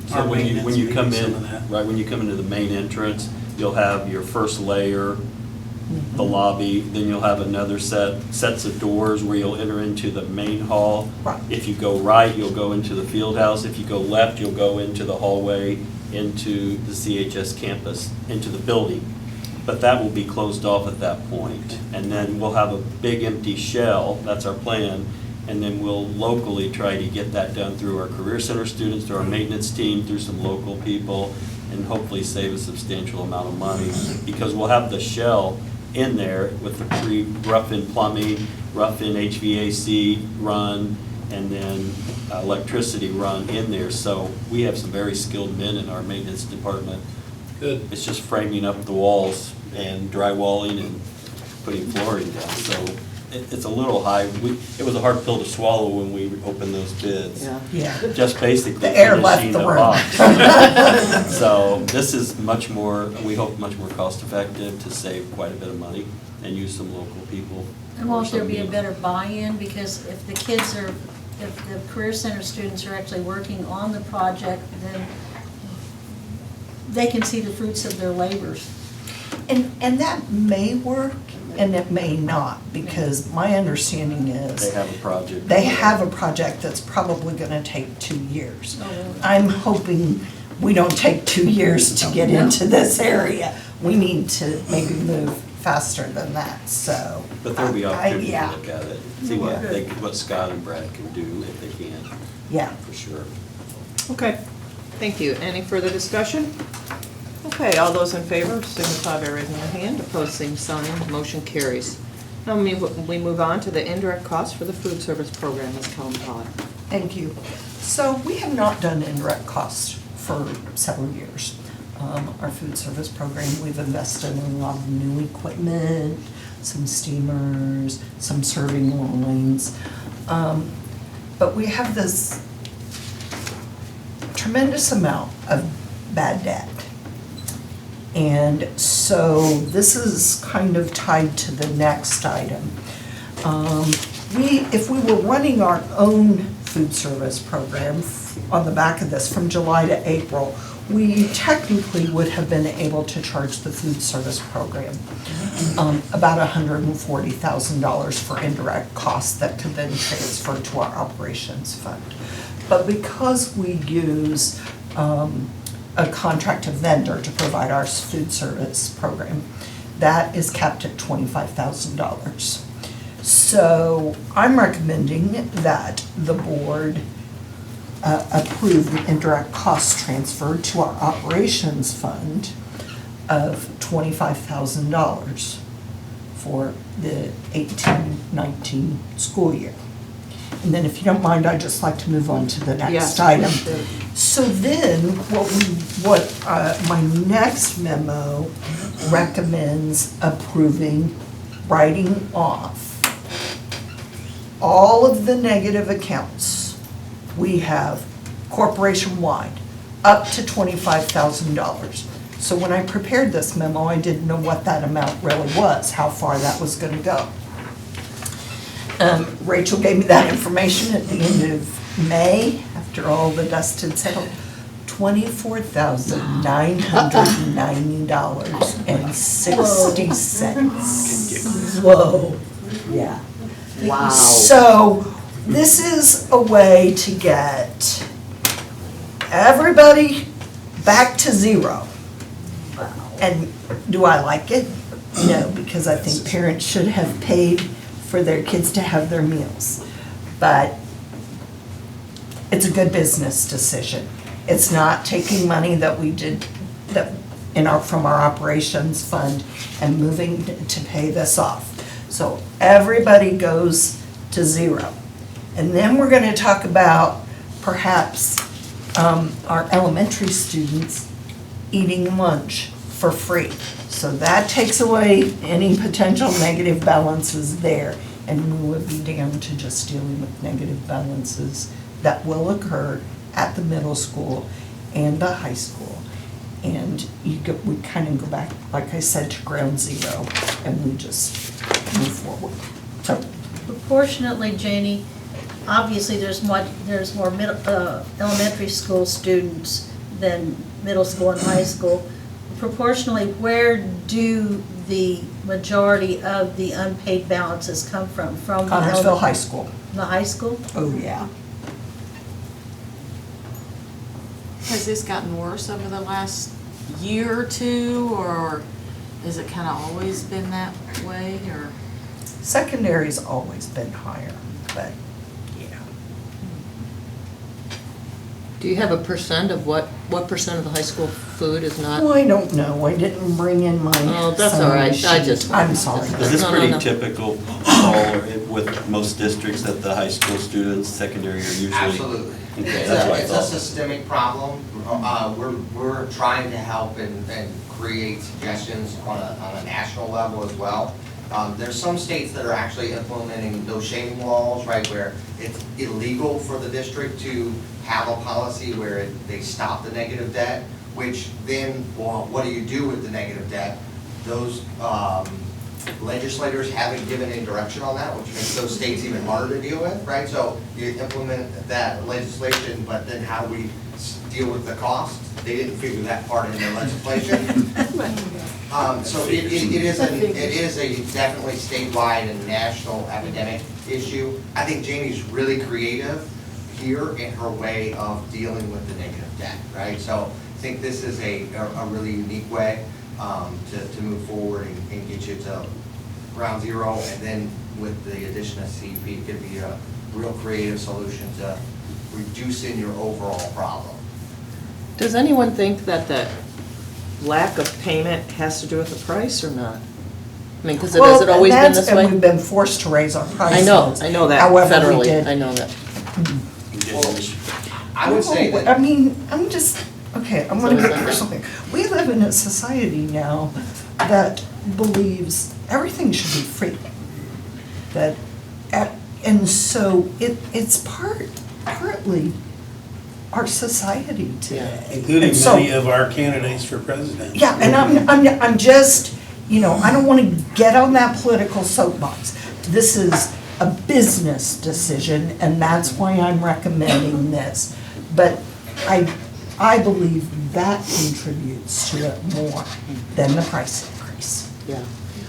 So Our when you maintenance come needs in, some of that. right, when you come into the main entrance, you'll have your first layer, the lobby, then you'll have another sets of doors where you'll enter into the main hall. Right. If you go right, you'll go into the field house. If you go left, you'll go into the hallway, into the CHS campus, into the building. but that will be closed off at that point. And then we'll have a big empty shell, that's our plan, and then we'll locally try to get that done through our Career Center students, through our maintenance team, through some local people, and hopefully save a substantial amount of money, because we'll have the shell in there with the rough-in plumbing, rough-in HVAC run, and then electricity run in there. So we have some very skilled men in our maintenance department. Good. It's just framing up the walls and drywalling and putting flooring down. So it's a little high. It was a hard pill to swallow when we opened those bids. Yeah. Yeah. Just basically The air left finishing the room. box. So this is much more, we hope, much more cost-effective to save quite a bit of money and use some local people. And won't there be a Some- better buy-in? Because if the kids are, if the Career Center students are actually working on the project, then they can see the fruits of their labors. And that may work and it may not, because my understanding They is have a project. they have a project that's probably gonna take 2 years. Oh, really? I'm hoping we don't take 2 years to get into this area. We need to maybe move faster than that, so. But there'll be opportunity to yeah. look at it, see what Scott and Brad can do if they can, Yeah. for sure. Okay, thank you. Any further discussion? Okay, all those in favor signify by raising their hand. Opposed, same sign. Motion carries. Now we move on to the indirect costs for the food service program, Ms. Kellum-Todd. Thank you. So we have not done indirect costs for several years. Our food service program, we've invested in a lot of new equipment, some steamers, some serving lines. But we have this tremendous amount of bad debt. And so this is kind of tied to the next item. If we were running our own food service program on the back of this from July to April, we technically would have been able to charge the food service program about $140,000 for indirect costs that could then transfer to our operations fund. But because we use a contracted vendor to provide our food service program, that is capped at $25,000. So I'm recommending that the board approve the indirect cost transfer to our operations fund of $25,000 for the 18-19 school year. And then if you don't mind, I'd just like to move on to the next Yes, item. sure. So then, my next memo recommends approving, writing off all of the negative accounts we have corporation-wide, up to $25,000. So when I prepared this memo, I didn't know what that amount really was, how far that was gonna go. Rachel gave me that information at the end of May, after all the dust had settled. $24,990.60. Whoa, yeah. Wow. So this is a way to get everybody back to zero. And do I like it? No, because I think parents should have paid for their kids to have their meals. But it's a good business decision. It's not taking money that we did, from our operations fund and moving to pay this off. So everybody goes to zero. And then we're gonna talk about perhaps our elementary students eating lunch for free. So that takes away any potential negative balances there, and we would be down to just dealing with negative balances that will occur at the middle school and the high school. And we kind of go back, like I said, to ground zero, and we just move forward. So, Proportionately, Janie, obviously there's more elementary school students than middle school and high school. Proportionally, where do the majority of the unpaid balances come from? From the Connersville High School. The high school? Oh, yeah. Has this gotten worse over the last year or two, or Has it kind of always been that way, or? Secondary's always been higher, but, yeah. Do you have a percent of what percent of the high school food is not? Well, I don't know, I didn't bring in my. Oh, that's all right. I summary just- sheet. I'm sorry. Is this No, no, pretty no. typical, Paul, with most districts that the high school students, secondary are usually? Absolutely. Okay, It's that's what I it's a thought. systemic problem. We're trying to help and create suggestions on a national level as well. There's some states that are actually implementing those shaming laws, right, where it's illegal for the district to have a policy where they stop the negative debt, which then, well, what do you do with the negative debt? Those legislators haven't given any direction on that, which makes those states even harder to deal with, right? So you implement that legislation, but then how do we deal with the cost? They didn't figure that part in their legislation. So it is a definitely statewide and national epidemic issue. I think Janie's really creative here in her way of dealing with the negative debt, right? So I think this is a really unique way to move forward and get you to ground zero, and then with the addition of CEP, it could be a real creative solution to reducing your overall problem. Does anyone think that the lack of payment has to do with the price or not? I mean, because has it always been this And we've way? been forced to raise our prices. I know that However, we federally, did. I know that. I would say No, that. I mean, I'm just, okay, I'm gonna So go is through that- something. We live in a society now that believes everything should be free. That, and so it's partly our society today. Including And so- many of our candidates for president. Yeah, and I'm just, I don't wanna get on that political soapbox. This is a business decision, and that's why I'm recommending this. But I believe that contributes to it more than the price increase. Yeah.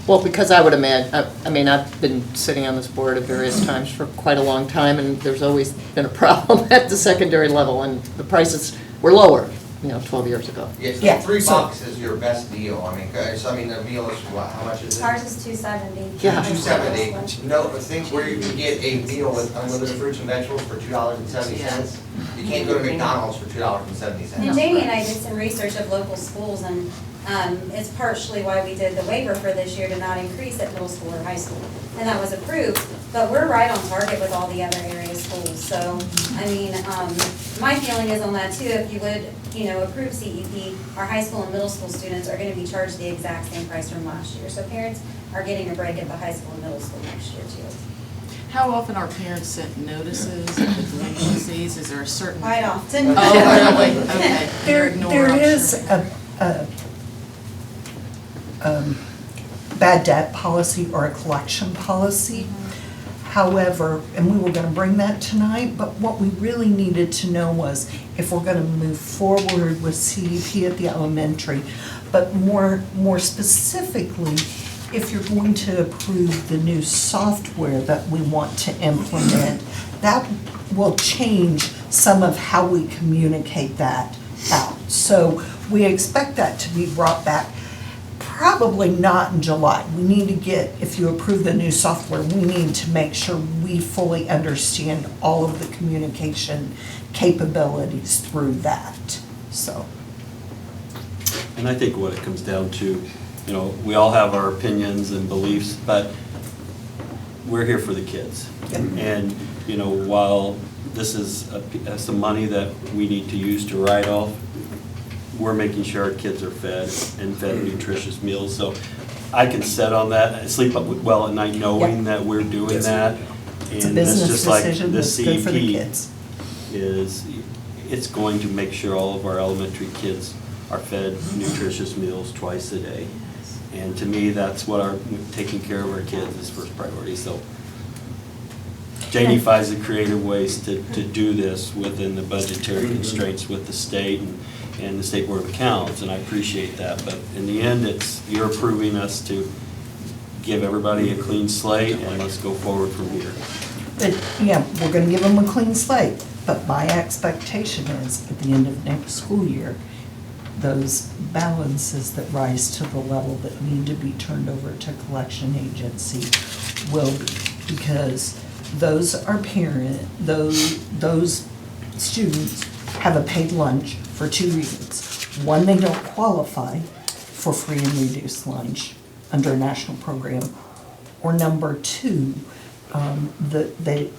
Well, because I would imagine, I mean, I've been sitting on this board at various times for quite a long time, and there's always been a problem at the secondary level, and the prices were lower, 12 years ago. Yeah, Yeah, $3 so- is your best deal. I mean, the meal is what, how much is it? Ours is $2.70. Yeah. $2.70. No, think where you can get a meal with unlimited fruits and vegetables for $2.70. You can't go to McDonald's for $2.70. And Jamie and I did some research of local schools, and it's partially why we did the waiver for this year to not increase at middle school or high school. And that was approved, but we're right on target with all the other area schools. So, I mean, my feeling is on that too, if you would, approve CEP, our high school and middle school students are gonna be charged the exact same price from last year. So parents are getting a break at the high school and middle school next year too. How often are parents sent notices of the delinquencies? Is there a certain? Quite often. Oh, really? Okay. There Ignore, I'm is sure. a bad debt policy or a collection policy. However, and we were gonna bring that tonight, but what we really needed to know was if we're gonna move forward with CEP at the elementary, but more specifically, if you're going to approve the new software that we want to implement, that will change some of how we communicate that out. So we expect that to be brought back, probably not in July. We need to get, if you approve the new software, we need to make sure we fully understand all of the communication capabilities through that, so. And I think what it comes down to, we all have our opinions and beliefs, but we're here for the kids. Yep. And, while this is some money that we need to use to write off, we're making sure our kids are fed and fed nutritious meals. So I can sit on that, I sleep well at night knowing that we're doing that. It's a And that's business just like decision the that's good for the CEP kids. it's going to make sure all of our elementary kids are fed nutritious meals twice a day. And to me, that's what taking care of our kids is first priority, so. Janie finds the creative ways to do this within the budgetary constraints with the state and the State Board of Accounts, and I appreciate that. But in the end, you're approving us to give everybody a clean slate, and let's go forward from here. But, yeah, we're gonna give them a clean slate, but my expectation is, at the end of next school year, those balances that rise to the level that need to be turned over to collection agency will be, because those are those students have a paid lunch for 2 reasons. One, they don't qualify for free and reduced lunch under a national program. Or number 2, they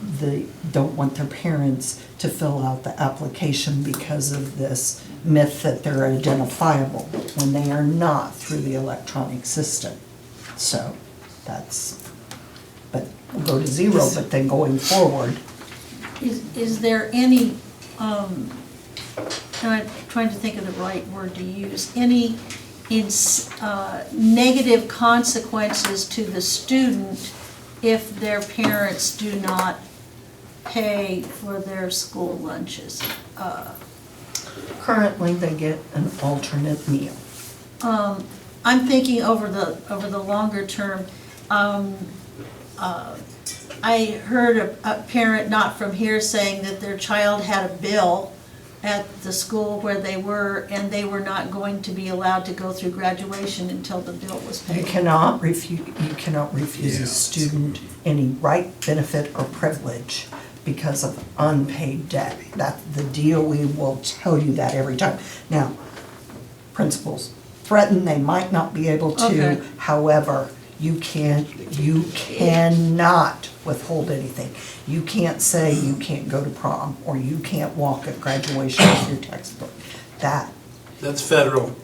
don't want their parents to fill out the application because of this myth that they're identifiable when they are not through the electronic system. So but we'll go to 0, but then going forward, Is there any, and I'm trying to think of the right word to use, any negative consequences to the student if their parents do not pay for their school lunches? currently they get an alternate meal. I'm thinking over the longer term. I heard a parent not from here saying that their child had a bill at the school where they were, and they were not going to be allowed to go through graduation until the bill was You paid. cannot refuse a student any right, benefit, or privilege because of unpaid debt. That, the DOE will tell you that every time. Now, principals threaten they might not be able to, Okay. however, you cannot withhold anything. You can't say you can't go to prom, or you can't walk at graduation with your textbook. That, That's federal.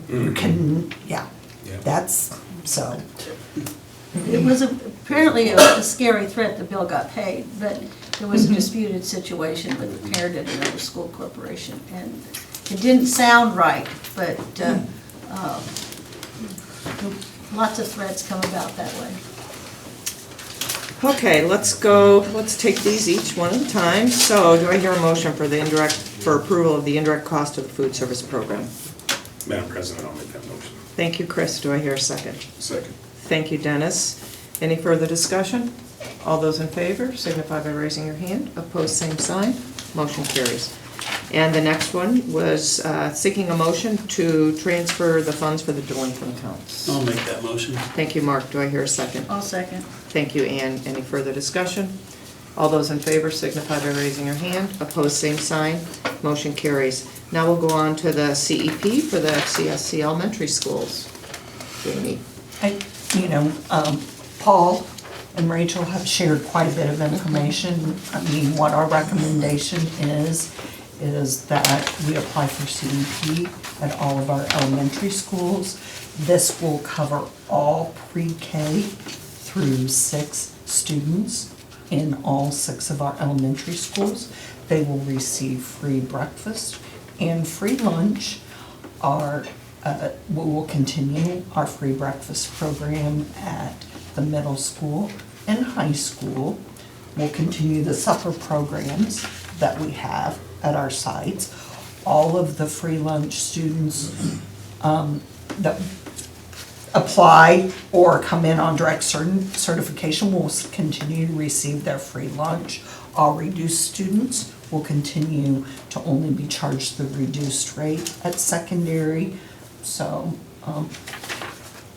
you can, yeah, Yeah. that's, so. It was apparently a scary threat, the bill got paid, but there was a disputed situation with the parent at another school corporation, and it didn't sound right, but lots of threats come about that way. Okay, let's take these each one at a time. So do I hear a motion for approval of the indirect cost of the food service program? Madam President, I'll make that motion. Thank you, Chris. Do I hear a second? Second. Thank you, Dennis. Any further discussion? All those in favor signify by raising your hand. Opposed, same sign. Motion carries. And the next one was seeking a motion to transfer the funds for the delinquent accounts. I'll make that motion. Thank you, Mark. Do I hear a second? I'll second. Thank you, Ann. Any further discussion? All those in favor signify by raising your hand. Opposed, same sign. Motion carries. Now we'll go on to the CEP for the FCSC elementary schools. Jamie. Paul and Rachel have shared quite a bit of information. I mean, what our recommendation is that we apply for CEP at all of our elementary schools. This will cover all pre-K through 6 students in all 6 of our elementary schools. They will receive free breakfast and free lunch. We will continue our free breakfast program at the middle school and high school. We'll continue the supper programs that we have at our sites. All of the free lunch students that apply or come in on direct certification will continue to receive their free lunch. All reduced students will continue to only be charged the reduced rate at secondary. So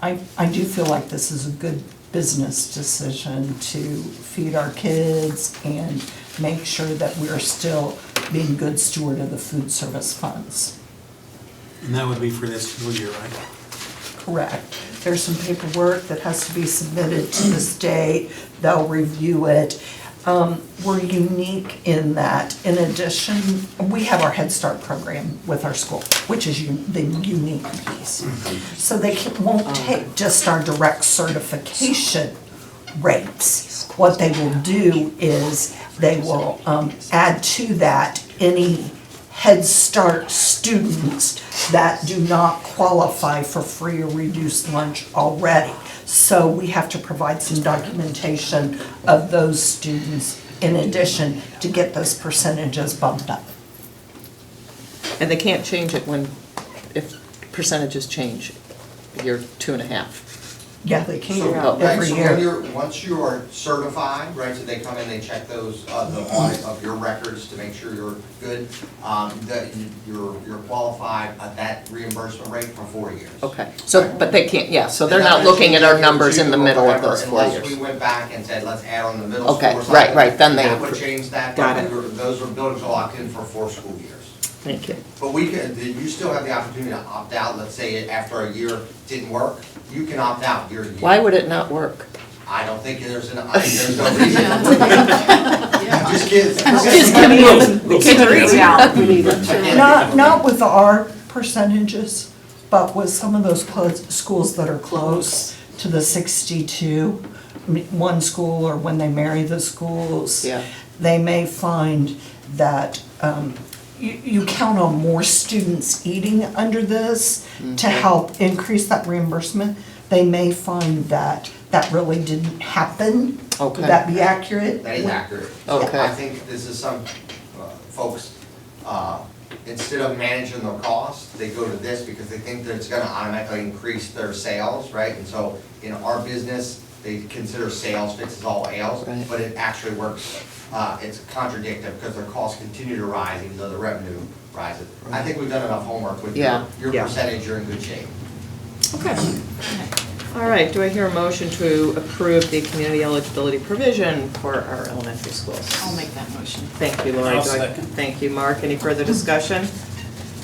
I do feel like this is a good business decision to feed our kids and make sure that we're still being good steward of the food service funds. And that would be for this school year, right? Correct. There's some paperwork that has to be submitted to the state. They'll review it. We're unique in that, in addition, we have our Head Start program with our school, which is the unique piece. So they won't take just our direct certification rates. What they will do is they will add to that any Head Start students that do not qualify for free or reduced lunch already. So we have to provide some documentation of those students in addition to get those percentages bumped up. And they can't change it if percentages change, year 2.5. Yeah, they can, So, right, every so year. when you're, once you are certified, right, so they come in, they check those, the audit of your records to make sure you're good, that you're qualified at that reimbursement rate for 4 years. Okay, so, but they can't, yeah, so they're And not that looking at means our you numbers in the do middle of whatever, those 4 years. Unless we went back and said, let's add on the middle school Okay, or something. right, then they That would approve. change that, Got but it. those buildings are locked in for 4 school years. Thank you. But we can, you still have the opportunity to opt out, let's say after a year didn't work, you can opt out, Why would it not work? I don't think there's no reason. Just kidding. Just give me the kids are easy. Not with our percentages, but with some of those schools that are close to the 62, one school, or when they marry the schools. Yeah. They may find that you count on more students eating under this to help increase that reimbursement. They may find that that really didn't happen. Okay. Would that be accurate? That is accurate. Okay. I think this is some folks, instead of managing their costs, they go to this because they think that it's gonna automatically increase their sales, right? And so in our business, they consider sales fixes all ails, Right. but it actually works, it's contradictory because their costs continue to rise even though the revenue rises. I think we've done enough homework with Yeah. your Yeah. percentage, you're in good shape. Okay. All right, do I hear a motion to approve the community eligibility provision for our elementary schools? I'll make that motion. Thank you, Lori. I'll Do I- second. Thank you, Mark. Any further discussion?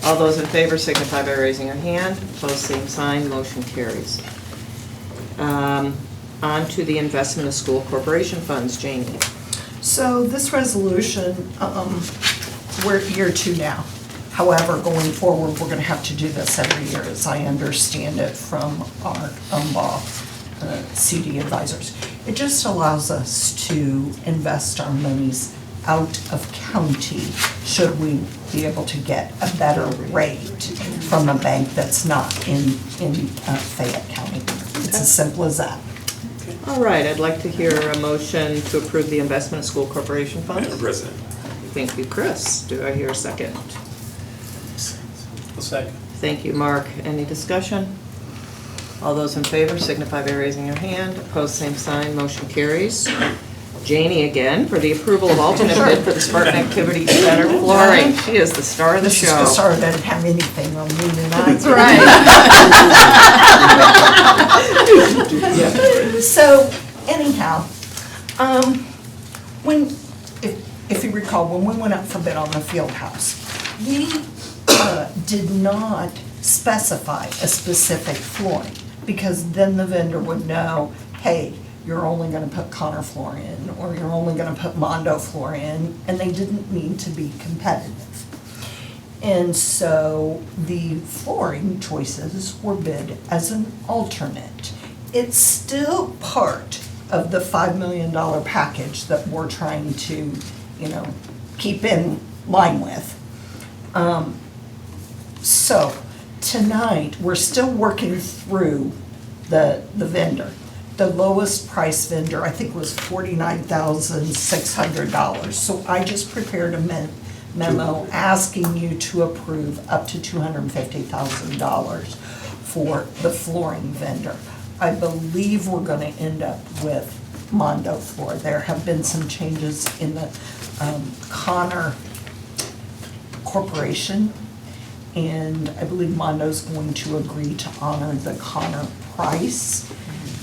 All those in favor signify by raising your hand. Opposed, same sign. Motion carries. On to the investment of school corporation funds. Janie. So this resolution, we're at year 2 now. However, going forward, we're gonna have to do this every year, as I understand it from our CD advisors. It just allows us to invest our monies out of county, should we be able to get a better rate from a bank that's not in Fayette County. It's as simple as that. All right, I'd like to hear a motion to approve the investment of school corporation funds. Madam President. Thank you, Chris. Do I hear a second? A second. Thank you, Mark. Any discussion? All those in favor signify by raising your hand. Opposed, same sign. Motion carries. Janie again for the approval of alternate bid for the Spartan Activity Center flooring. She is the star of the This is show. the star that didn't have anything on me tonight. That's right. So anyhow, if you recall, when we went up for bid on the field house, we did not specify a specific flooring, because then the vendor would know, hey, you're only gonna put Connor floor in, or you're only gonna put Mondo floor in, and they didn't need to be competitive. And so the flooring choices were bid as an alternate. It's still part of the $5 million package that we're trying to, keep in line with. So tonight, we're still working through the vendor. The lowest price vendor, I think, was $49,600. So I just prepared a memo asking you to approve up to $250,000 for the flooring vendor. I believe we're gonna end up with Mondo floor. There have been some changes in the Connor Corporation, and I believe Mondo's going to agree to honor the Connor price.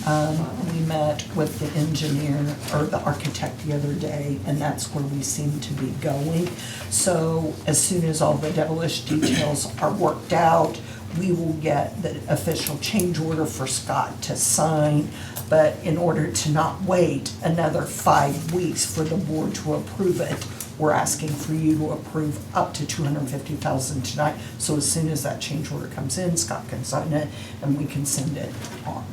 We met with the engineer, or the architect the other day, and that's where we seem to be going. So as soon as all the devilish details are worked out, we will get the official change order for Scott to sign. But in order to not wait another 5 weeks for the board to approve it, we're asking for you to approve up to $250,000 tonight. So as soon as that change order comes in, Scott can sign it, and we can send it on.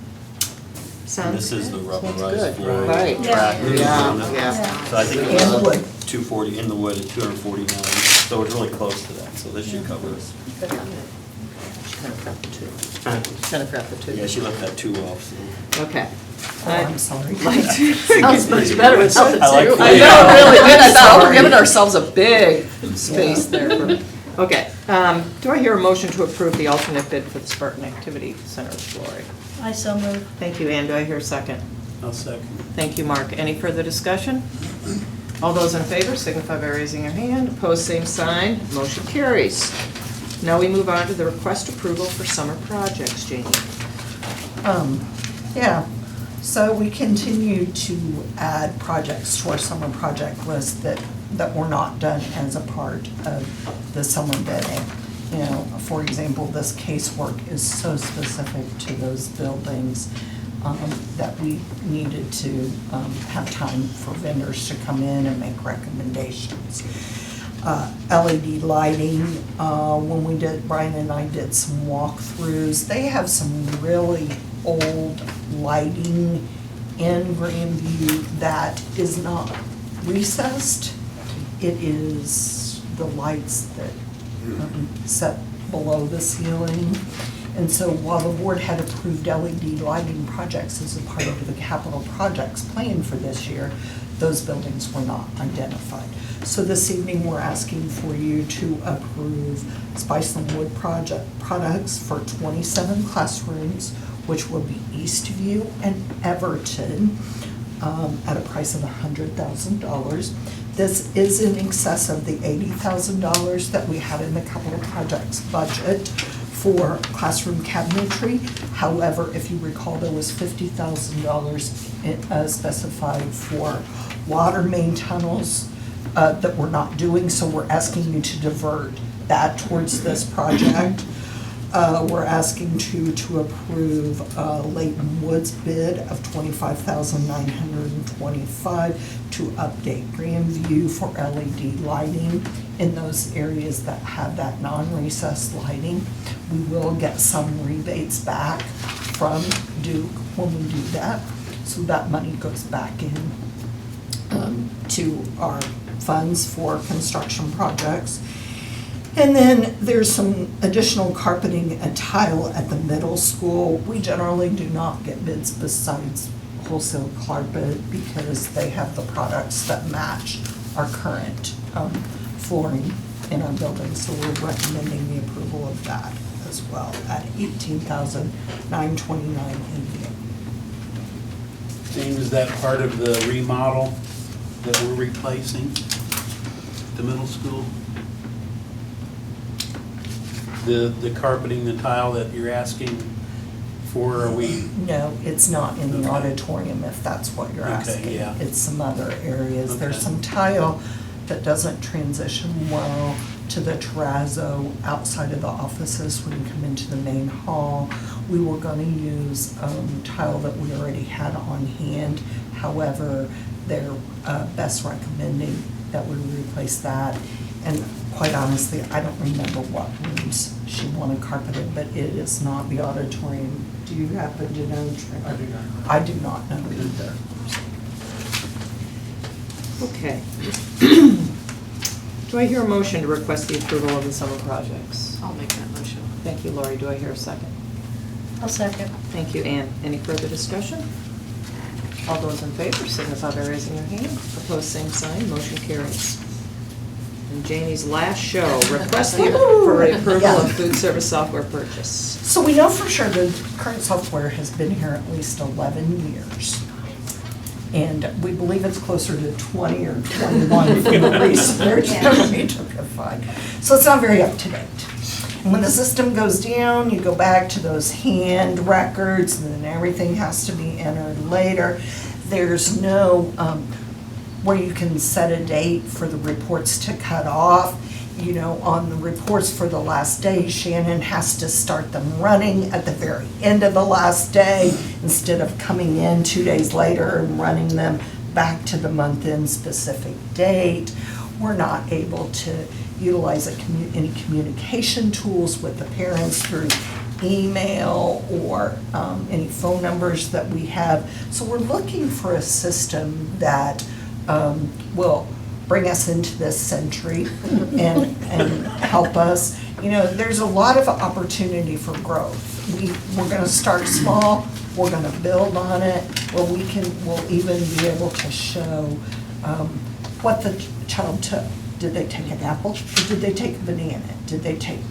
Sounds This is the good. rubberized Sounds good. floor. Right. Track. Yeah. So I think it And was wood. 240, in the wood at 249, so it's really close to that, so this should cover us. Kind of got the two. Yeah, she left that 2 off, so. Okay. Oh, I'm sorry. Sounds much better without the I like two. the- I know, it really did. I thought we're Sorry. giving ourselves a big space there. Okay. Do I hear a motion to approve the alternate bid for the Spartan Activity Center with Lori? I so move. Thank you, Ann. Do I hear a second? I'll second. Thank you, Mark. Any further discussion? All those in favor signify by raising your hand. Opposed, same sign. Motion carries. Now we move on to the request approval for summer projects, Janie. Yeah, so we continue to add projects to our summer project list that were not done as a part of the summer bidding. You know, for example, this casework is so specific to those buildings that we needed to have time for vendors to come in and make recommendations. LED lighting, when we did, Brian and I did some walkthroughs, they have some really old lighting in Grandview that is not recessed. It is the lights that set below the ceiling. And so while the board had approved LED lighting projects as a part of the capital projects plan for this year, those buildings were not identified. So this evening, we're asking for you to approve Spiceland Wood products for 27 classrooms, which will be Eastview and Everton, at a price of $100,000. This is in excess of the $80,000 that we had in the capital projects budget for classroom cabinetry. However, if you recall, there was $50,000 specified for water main tunnels that we're not doing, so we're asking you to divert that towards this project. We're asking you to approve Leighton Woods bid of $25,925 to update Grandview for LED lighting in those areas that have that non-recessed lighting. We will get some rebates back from Duke when we do that, so that money goes back in to our funds for construction projects. And then there's some additional carpeting and tile at the middle school. We generally do not get bids besides wholesale carpet because they have the products that match our current flooring in our building. So we're recommending the approval of that as well at $18,929 in here. Jane, is that part of the remodel that we're replacing, the middle school? The carpeting, the tile that you're asking for, are we? No, it's not in the Okay. auditorium if that's what you're Okay, asking. yeah. It's some other areas. There's Okay. some tile that doesn't transition well to the terrazzo outside of the offices when you come into the main hall. We were gonna use tile that we already had on hand. However, they're best recommending that we replace that. And quite honestly, I don't remember what rooms she wanted carpeted, but it is not the auditorium. Do you happen to know? I do not. I do not know either. Okay. Do I hear a motion to request the approval of the summer projects? I'll make that motion. Thank you, Lori. Do I hear a second? I'll second. Thank you, Ann. Any further discussion? All those in favor signify by raising your hand. Opposed, same sign. Motion carries. And Janie's last show, request for approval of food service software purchase. So we know for sure the current software has been here at least 11 years. And we believe it's closer to 20 or 21 for the research that we took to find. So it's not very up to date. And when the system goes down, you go back to those hand records, and then everything has to be entered later. There's no where you can set a date for the reports to cut off. You know, on the reports for the last day, Shannon has to start them running at the very end of the last day instead of coming in 2 days later and running them back to the month-end specific date. We're not able to utilize any communication tools with the parents through email or any phone numbers that we have. So we're looking for a system that will bring us into this century and help us. You know, there's a lot of opportunity for growth. We're gonna start small, we're gonna build on it, where we'll even be able to show what the child took Did they take an apple, or did they take a banana? Did they take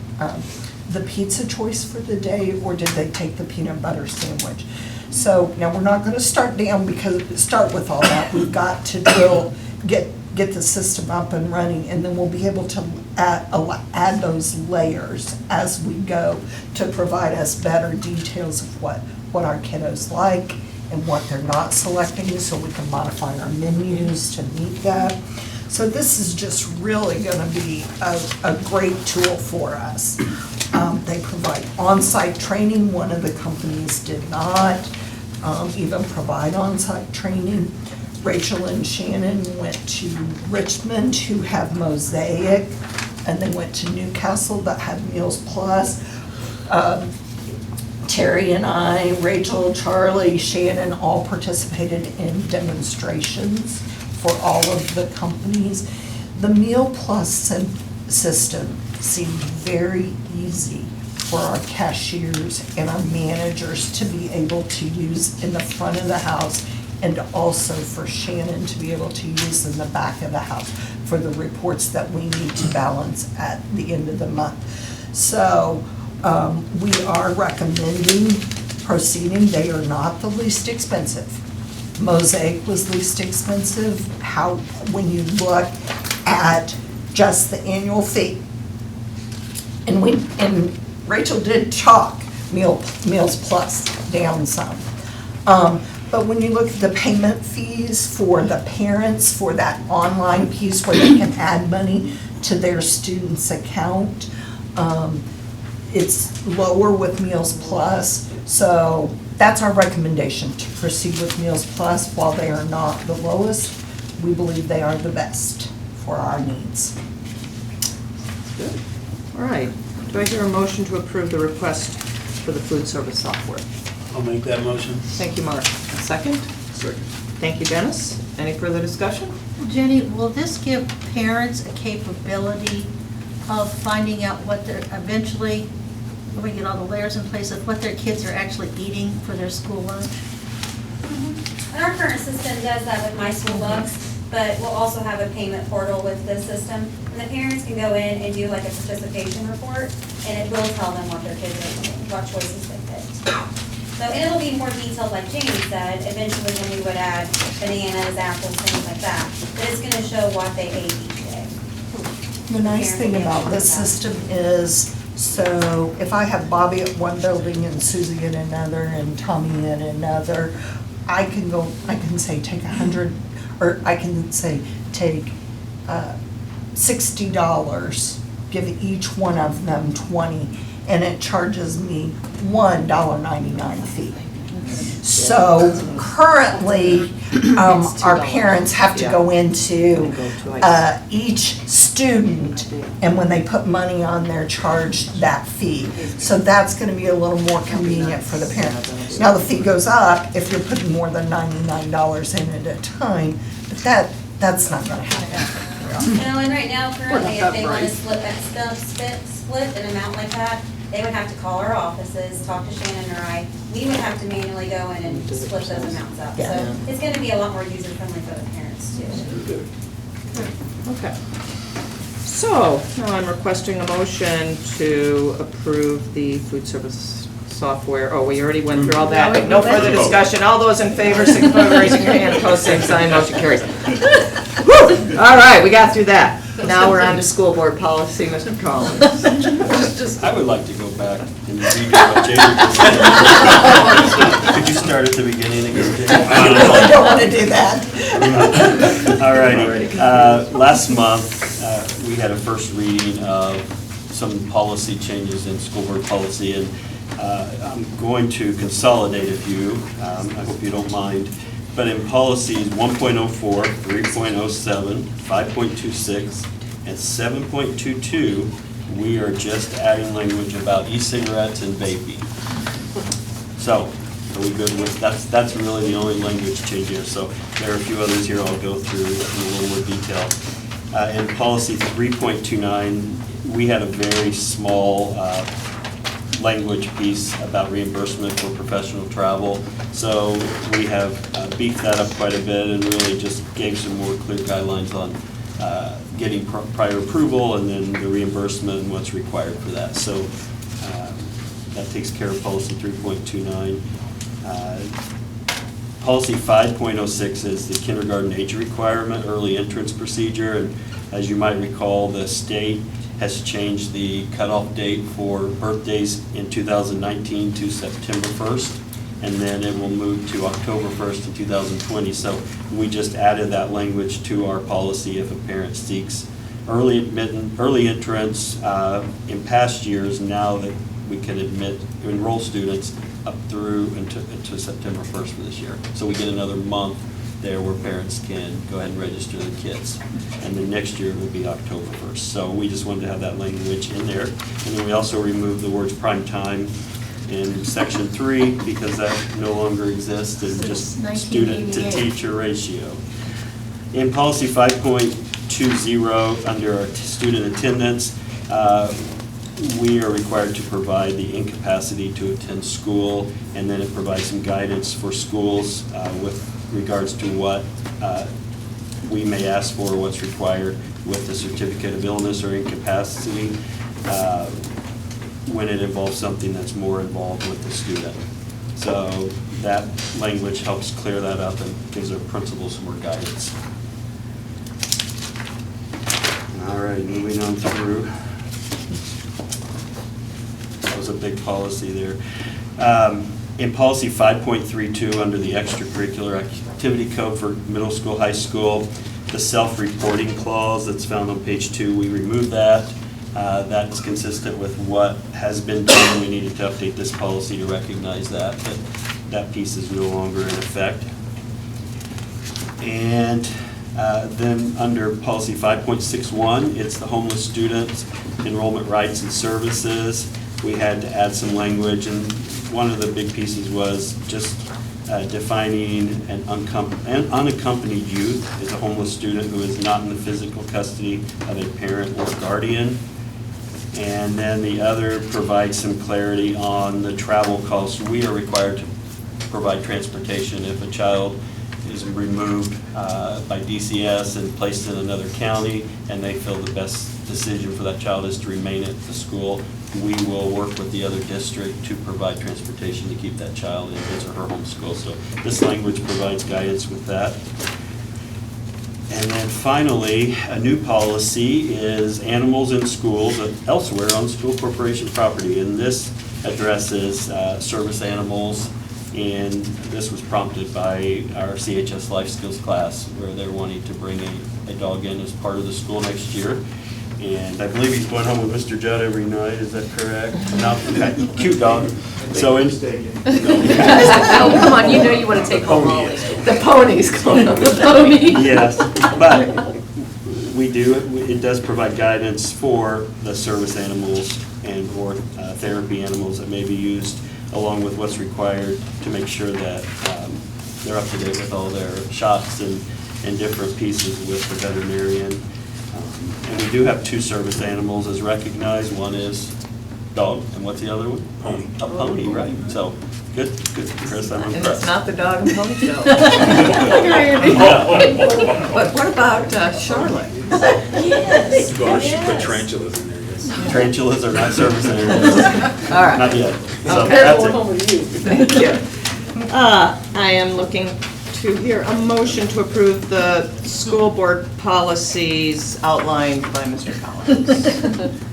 the pizza choice for the day, or did they take the peanut butter sandwich? So now we're not gonna start with all that. We've got to get the system up and running, and then we'll be able to add those layers as we go to provide us better details of what our kiddos like and what they're not selecting, so we can modify our menus to meet that. So this is just really gonna be a great tool for us. They provide on-site training. One of the companies did not even provide on-site training. Rachel and Shannon went to Richmond, who have Mosaic, and they went to Newcastle that had Meals Plus. Terry and I, Rachel, Charlie, Shannon all participated in demonstrations for all of the companies. The Meal Plus system seemed very easy for our cashiers and our managers to be able to use in the front of the house, and also for Shannon to be able to use in the back of the house for the reports that we need to balance at the end of the month. So we are recommending proceeding. They are not the least expensive. Mosaic was least expensive. When you look at just the annual fee, and Rachel did talk Meals Plus down some. But when you look at the payment fees for the parents for that online piece where they can add money to their student's account, it's lower with Meals Plus. So that's our recommendation, to proceed with Meals Plus. While they are not the lowest, we believe they are the best for our needs. Good. All right. Do I hear a motion to approve the request for the food service software? I'll make that motion. Thank you, Mark. A second? Second. Thank you, Dennis. Any further discussion? Jenny, will this give parents a capability of finding out what they're eventually, when we get all the layers in place, of what their kids are actually eating for their school lunch? And our current system does that with My School Bucks, but we'll also have a payment portal with this system. And the parents can go in and do like a participation report, and it will tell them what their kids are eating, what choices they picked. So, and it'll be more detailed, like Jamie said, eventually when we would add bananas, apples, things like that. But it's gonna show what they ate each day. The nice thing about this system is, so if I have Bobby at one building and Susie at another and Tommy at another, I can say take 100, or I can say take $60, give each one of them 20, and it charges me $1.99 fee. So currently, our parents have to go into each student, and when they put money on there, charge that fee. So that's gonna be a little more convenient for the parents. Now, the fee goes up if you're putting more than $99 in at a time, but that's not gonna happen. No, and right now, currently, if they want to split an amount like that, they would have to call our offices, talk to Shannon or I. We would have to manually go in and split those amounts up. Yeah. So it's gonna be a lot more user-friendly for the parents too. Okay. So, now I'm requesting a motion to approve the food service software. Oh, we already went through all that. No further discussion. All those in favor, signify by raising your hand. Opposed, same sign. Motion carries. Woo! All right, we got through that. Now we're on to school board policy, Mr. Collins. I would like to go back and read what Jamie just said. Could you start at the beginning again, Jamie? I don't wanna do that. All righty. Last month, we had a first reading of some policy changes in school board policy, and I'm going to consolidate a few. I hope you don't mind. But in policies 1.04, 3.07, 5.26, and 7.22, we are just adding language about e-cigarettes and vaping. So, are we good with, that's really the only language change here. So there are a few others here I'll go through in a little more detail. In policy 3.29, we had a very small language piece about reimbursement for professional travel. So we have beefed that up quite a bit and really just gave some more clear guidelines on getting prior approval and then the reimbursement and what's required for that. So that takes care of policy 3.29. Policy 5.06 is the kindergarten age requirement, early entrance procedure. And as you might recall, the state has changed the cutoff date for birthdays in 2019 to September 1st. And then it will move to October 1st in 2020. So we just added that language to our policy if a parent seeks early entrance in past years. Now that we can enroll students up through into September 1st for this year. So we get another month there where parents can go ahead and register the kids. And then next year will be October 1st. So we just wanted to have that language in there. And then we also removed the words prime time in section 3 because that no longer exists and just student to teacher ratio. In policy 5.20 under our student attendance, we are required to provide the incapacity to attend school, and then it provides some guidance for schools with regards to what we may ask for, what's required with the certificate of illness or incapacity when it involves something that's more involved with the student. So that language helps clear that up and gives our principals some more guidance. All right, moving on through. That was a big policy there. In policy 5.32, under the extracurricular activity code for middle school, high school, the self-reporting clause that's found on page 2, we removed that. That's consistent with what has been done. We needed to update this policy to recognize that, but that piece is no longer in effect. And then under policy 5.61, it's the homeless students enrollment rights and services. We had to add some language, and one of the big pieces was just defining an unaccompanied youth as a homeless student who is not in the physical custody of a parent or guardian. And then the other provides some clarity on the travel costs. We are required to provide transportation if a child is removed by DCS and placed in another county, and they feel the best decision for that child is to remain at the school. We will work with the other district to provide transportation to keep that child in his or her home school. So this language provides guidance with that. And then finally, a new policy is animals in schools elsewhere on school corporation property. And this addresses service animals. And this was prompted by our CHS Life Skills class where they're wanting to bring a dog in as part of the school next year. And I believe he's going home with Mr. Judd every night, is that correct? No, okay, cute dog. So in. Oh, come on, you know you want to take home Molly. The pony's going on the pony. Yes, but we do, it does provide guidance for the service animals and or therapy animals that may be used along with what's required to make sure that they're up to date with all their shots and different pieces with the veterinarian. And we do have 2 service animals as recognized. One is dog, and what's the other one? Pony. A pony, right. So, good, Chris, I'm And impressed. it's not the dog and pony show. But what about Charlotte? Yes. Gosh, you put tarantulas in there, yes. Tarantulas are not service animals. All right. Not yet. So Okay. that's it. Thank you. I am looking to hear a motion to approve the school board policies outlined by Mr. Collins.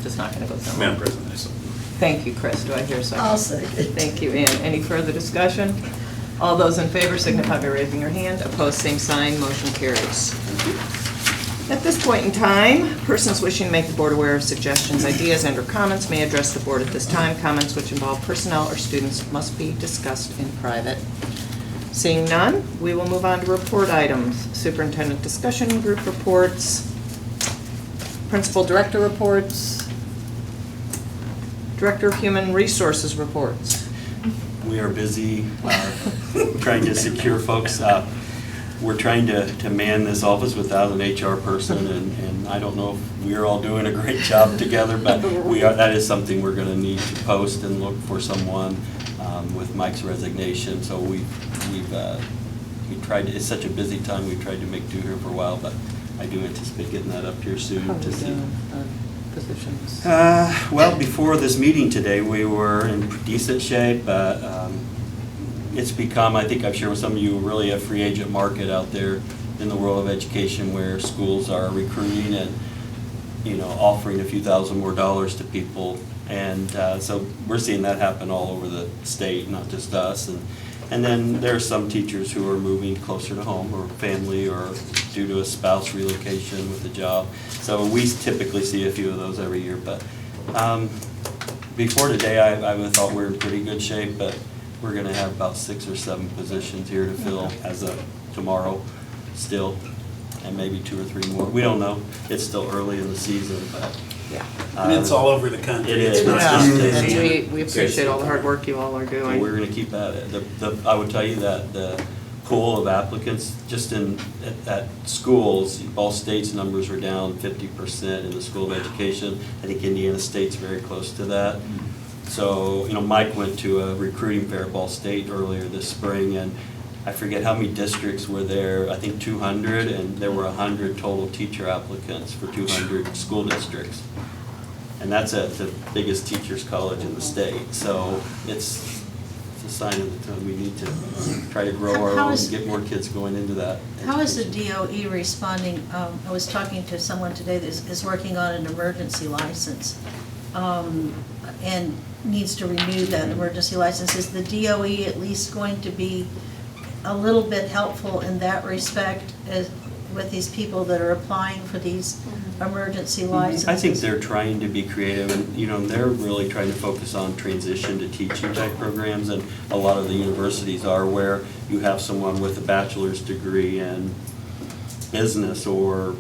Just not going to go through them. Madam President, I so. Thank you, Chris. Do I hear a second? I'll second. Thank you, Ann. Any further discussion? All those in favor signify by raising your hand. Opposed, same sign. Motion carries. At this point in time, persons wishing to make the board aware of suggestions, ideas, and/or comments may address the board at this time. Comments which involve personnel or students must be discussed in private. Seeing none, we will move on to report items. Superintendent discussion group reports, principal director reports, director of human resources reports. We are busy trying to secure folks. We're trying to man this office without an HR person, and I don't know if we're all doing a great job together, but that is something we're going to need to post and look for someone with Mike's resignation. So we tried. It's such a busy time. We tried to make do here for a while, but I do anticipate getting that up here soon to see. Positions. Well, before this meeting today, we were in decent shape, but it's become, I think I've shared with some of you, really a free agent market out there in the world of education where schools are recruiting and, offering a few thousand more dollars to people. And so we're seeing that happen all over the state, not just us. And then there are some teachers who are moving closer to home or family or due to a spouse relocation with a job. So we typically see a few of those every year. But before today, I would have thought we were in pretty good shape, but we're going to have about 6 or 7 positions here to fill as of tomorrow still, and maybe 2 or 3 more. We don't know. It's still early in the season, but. Yeah. And it's all over the country. It is. It's not Yeah, just in and Indiana. we appreciate all the hard work you all are doing. We're going to keep at it. I would tell you that the pool of applicants, just at schools, all states' numbers were down 50% in the School of Education. I think Indiana State's very close to that. So, Mike went to a recruiting fair at Ball State earlier this spring, and I forget how many districts were there, I think 200, and there were 100 total teacher applicants for 200 school districts. And that's at the biggest teachers college in the state. So it's a sign of the time we need to try to grow our own and get more kids going into that. How is the education. DOE responding? I was talking to someone today that is working on an emergency license and needs to renew that emergency license. Is the DOE at least going to be a little bit helpful in that respect with these people that are applying for these emergency licenses? I think they're trying to be creative, and they're really trying to focus on transition to teaching type programs, and a lot of the universities are, where you have someone with a bachelor's degree in business or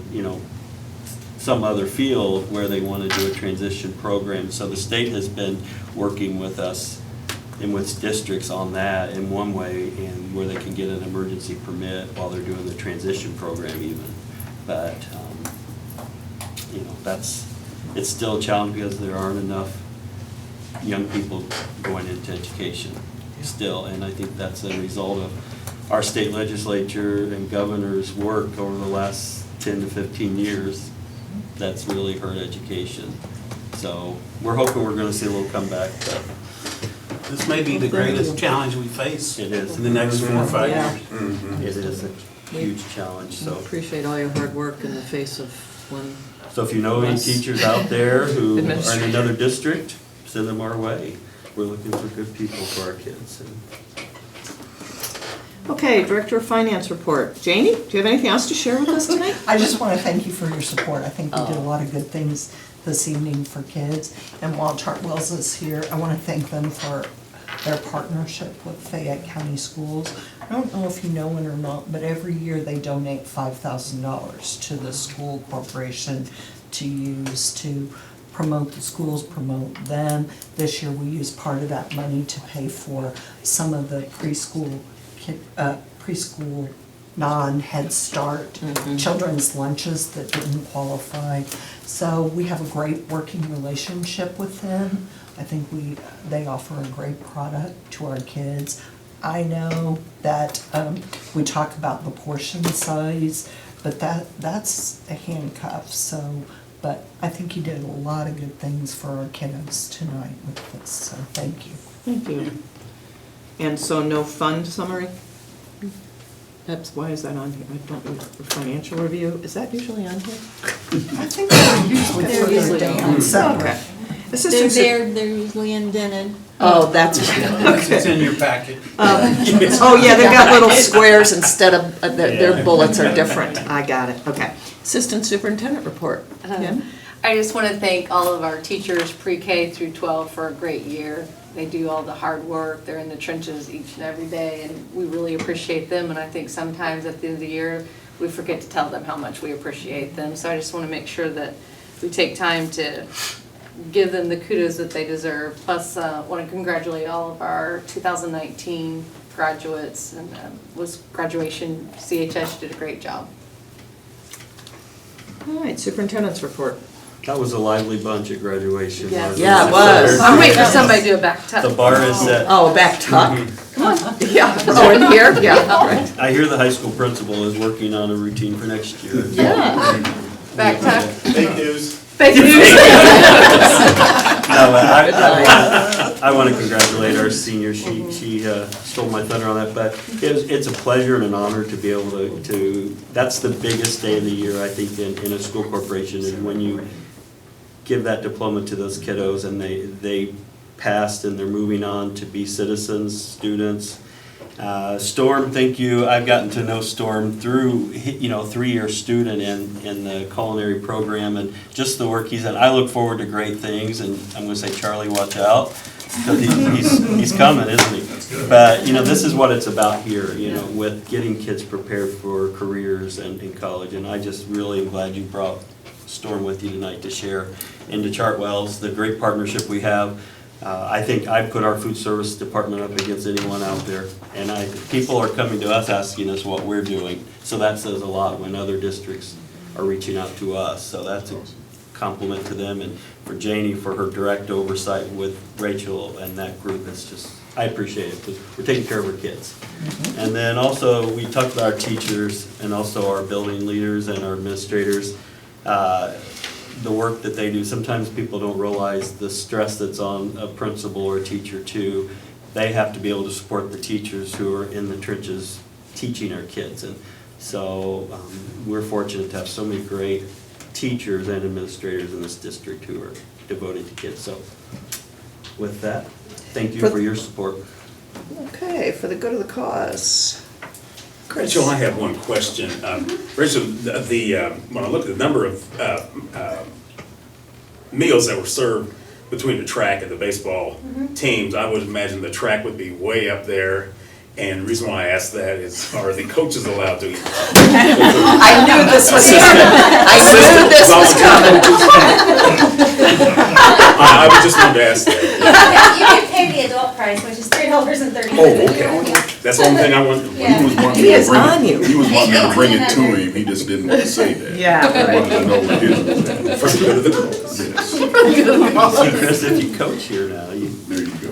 some other field where they want to do a transition program. So the state has been working with us and with districts on that in one way, and where they can get an emergency permit while they're doing the transition program even. But, it's still a challenge because there aren't enough young people going into education still. And I think that's a result of our state legislature and governor's work over the last 10 to 15 years. That's really hurt education. So we're hoping we're going to see a little comeback, but This may be the greatest challenge we face it is. in the next 4 or 5 Yeah. years. It is a huge challenge, We so. appreciate all your hard work in the face of one. So if you know any teachers out there who are in Administration. another district, send them our way. We're looking for good people for our kids. Okay, Director of Finance report. Janie, do you have anything else to share with us tonight? I just want to thank you for your support. I think we did a lot of good things this evening for kids. And while Chartwell's is here, I want to thank them for their partnership with Fayette County Schools. I don't know if you know it or not, but every year they donate $5,000 to the school corporation to use to promote the schools, promote them. This year we used part of that money to pay for some of the preschool non-Head Start children's lunches that didn't qualify. So we have a great working relationship with them. I think they offer a great product to our kids. I know that we talk about the portion size, but that's a handcuff. But I think you did a lot of good things for our kiddos tonight with this, so thank you. Thank you. And so no fund summary? Why is that on here? I don't know, financial review, is that usually on here? I think they're usually usually down separate. Okay. Assistant They're usually indented. Oh, that's, It's okay. in your packet. Oh, yeah, they've got little squares instead of, their bullets are different. I got it, okay. Assistant Superintendent report. Kim? I just want to thank all of our teachers, pre-K through 12, for a great year. They do all the hard work, they're in the trenches each and every day, and we really appreciate them. And I think sometimes at the end of the year, we forget to tell them how much we appreciate them. So I just want to make sure that we take time to give them the kudos that they deserve. Plus, want to congratulate all of our 2019 graduates, and was graduation, CHS did a great job. All right, Superintendent's report. That was a lively bunch at graduation. Yes. wasn't Yeah, it was. I'm waiting for somebody to do a back tuck. The bar is set. Oh, back tuck? Yeah, oh, in here, yeah, right. I hear the high school principal is working on a routine for next year. Yeah. Backpack. Fake news. Fake news. No, but I want to congratulate our senior. She stole my thunder on that, but it's a pleasure and an honor to be able to, that's the biggest day of the year, I think, in a school corporation, is when you give that diploma to those kiddos and they passed and they're moving on to be citizens, students. Storm, thank you. I've gotten to know Storm through, 3-year student in the culinary program and just the work he's done. I look forward to great things, and I'm going to say, Charlie, watch out, because he's coming, isn't he? But, this is what it's about here, with getting kids prepared for careers and in college, and I just really am glad you brought Storm with you tonight to share. And to Chartwell's, the great partnership we have. I think I put our food service department up against anyone out there, and people are coming to us asking us what we're doing, so that says a lot when other districts are reaching out to us, so that's a compliment to them, and for Janie for her direct oversight with Rachel and that group. It's just, I appreciate it, because we're taking care of our kids. And then also, we talked about our teachers and also our building leaders and our administrators. The work that they do, sometimes people don't realize the stress that's on a principal or a teacher too. They have to be able to support the teachers who are in the trenches teaching our kids. And so we're fortunate to have so many great teachers and administrators in this district who are devoted to kids. So with that, thank you for your support. Okay, for the good of the cause. Rachel, I have one question. Rachel, when I look at the number of meals that were served between the track and the baseball teams, I would imagine the track would be way up there. And the reason why I ask that is, are the coaches allowed to eat? I knew this was coming. I would just wanted to ask that. You can pay the adult price, which is $3.30. Oh, okay. That's the only thing I wanted. He is on you. He was wanting me to bring it to him, he just didn't want to say that. Yeah, He wanted to know what his was at. For the good of the girls. Yes, See, Chris, if you coach here now, there you go.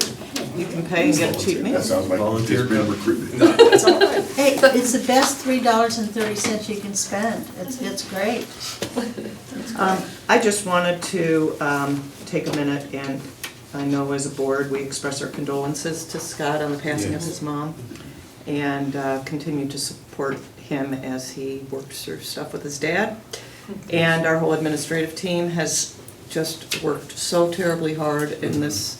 You can pay and get a cheap meal. That sounds like Volunteer he's been recruited. That's all right. Hey, it's the best $3.30 you can spend. It's great. I just wanted to take a minute, and I know as a board, we express our condolences to Scott on the passing of his mom, and continue to support him as he works through stuff with his dad. And our whole administrative team has just worked so terribly hard in this,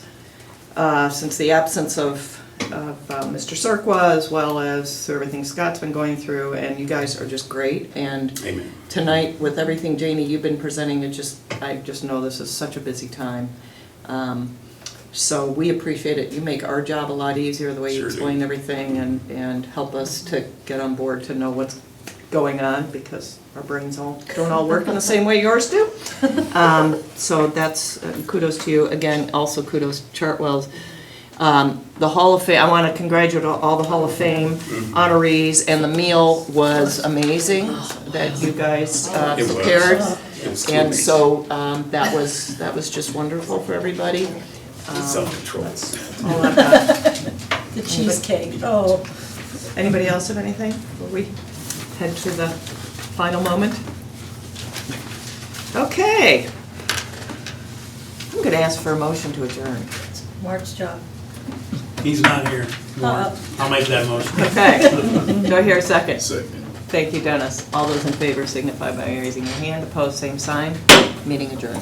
since the absence of Mr. Serqua, as well as everything Scott's been going through, and you guys are just great. And Amen. tonight, with everything, Janie, you've been presenting, I just know this is such a busy time. So we appreciate it. You make our job a lot easier, the way you Sure do. explain everything, and help us to get on board to know what's going on, because our brains don't all work in the same way yours do. So that's kudos to you. Again, also kudos to Chartwell's. The Hall of Fame, I want to congratulate all the Hall of Fame honorees, and the meal was amazing that you guys It was. prepared. It was And cool. so that was just wonderful for everybody. Self-control. All of that. The cheesecake, oh. Anybody else have anything before we head to the final moment? Okay. I'm going to ask for a motion to adjourn. Mark's job. He's not here. Uh-oh. I'll make that motion. Okay. Do I hear a second? Second. Thank you, Dennis. All those in favor signify by raising your hand. Opposed, same sign. Meeting adjourned.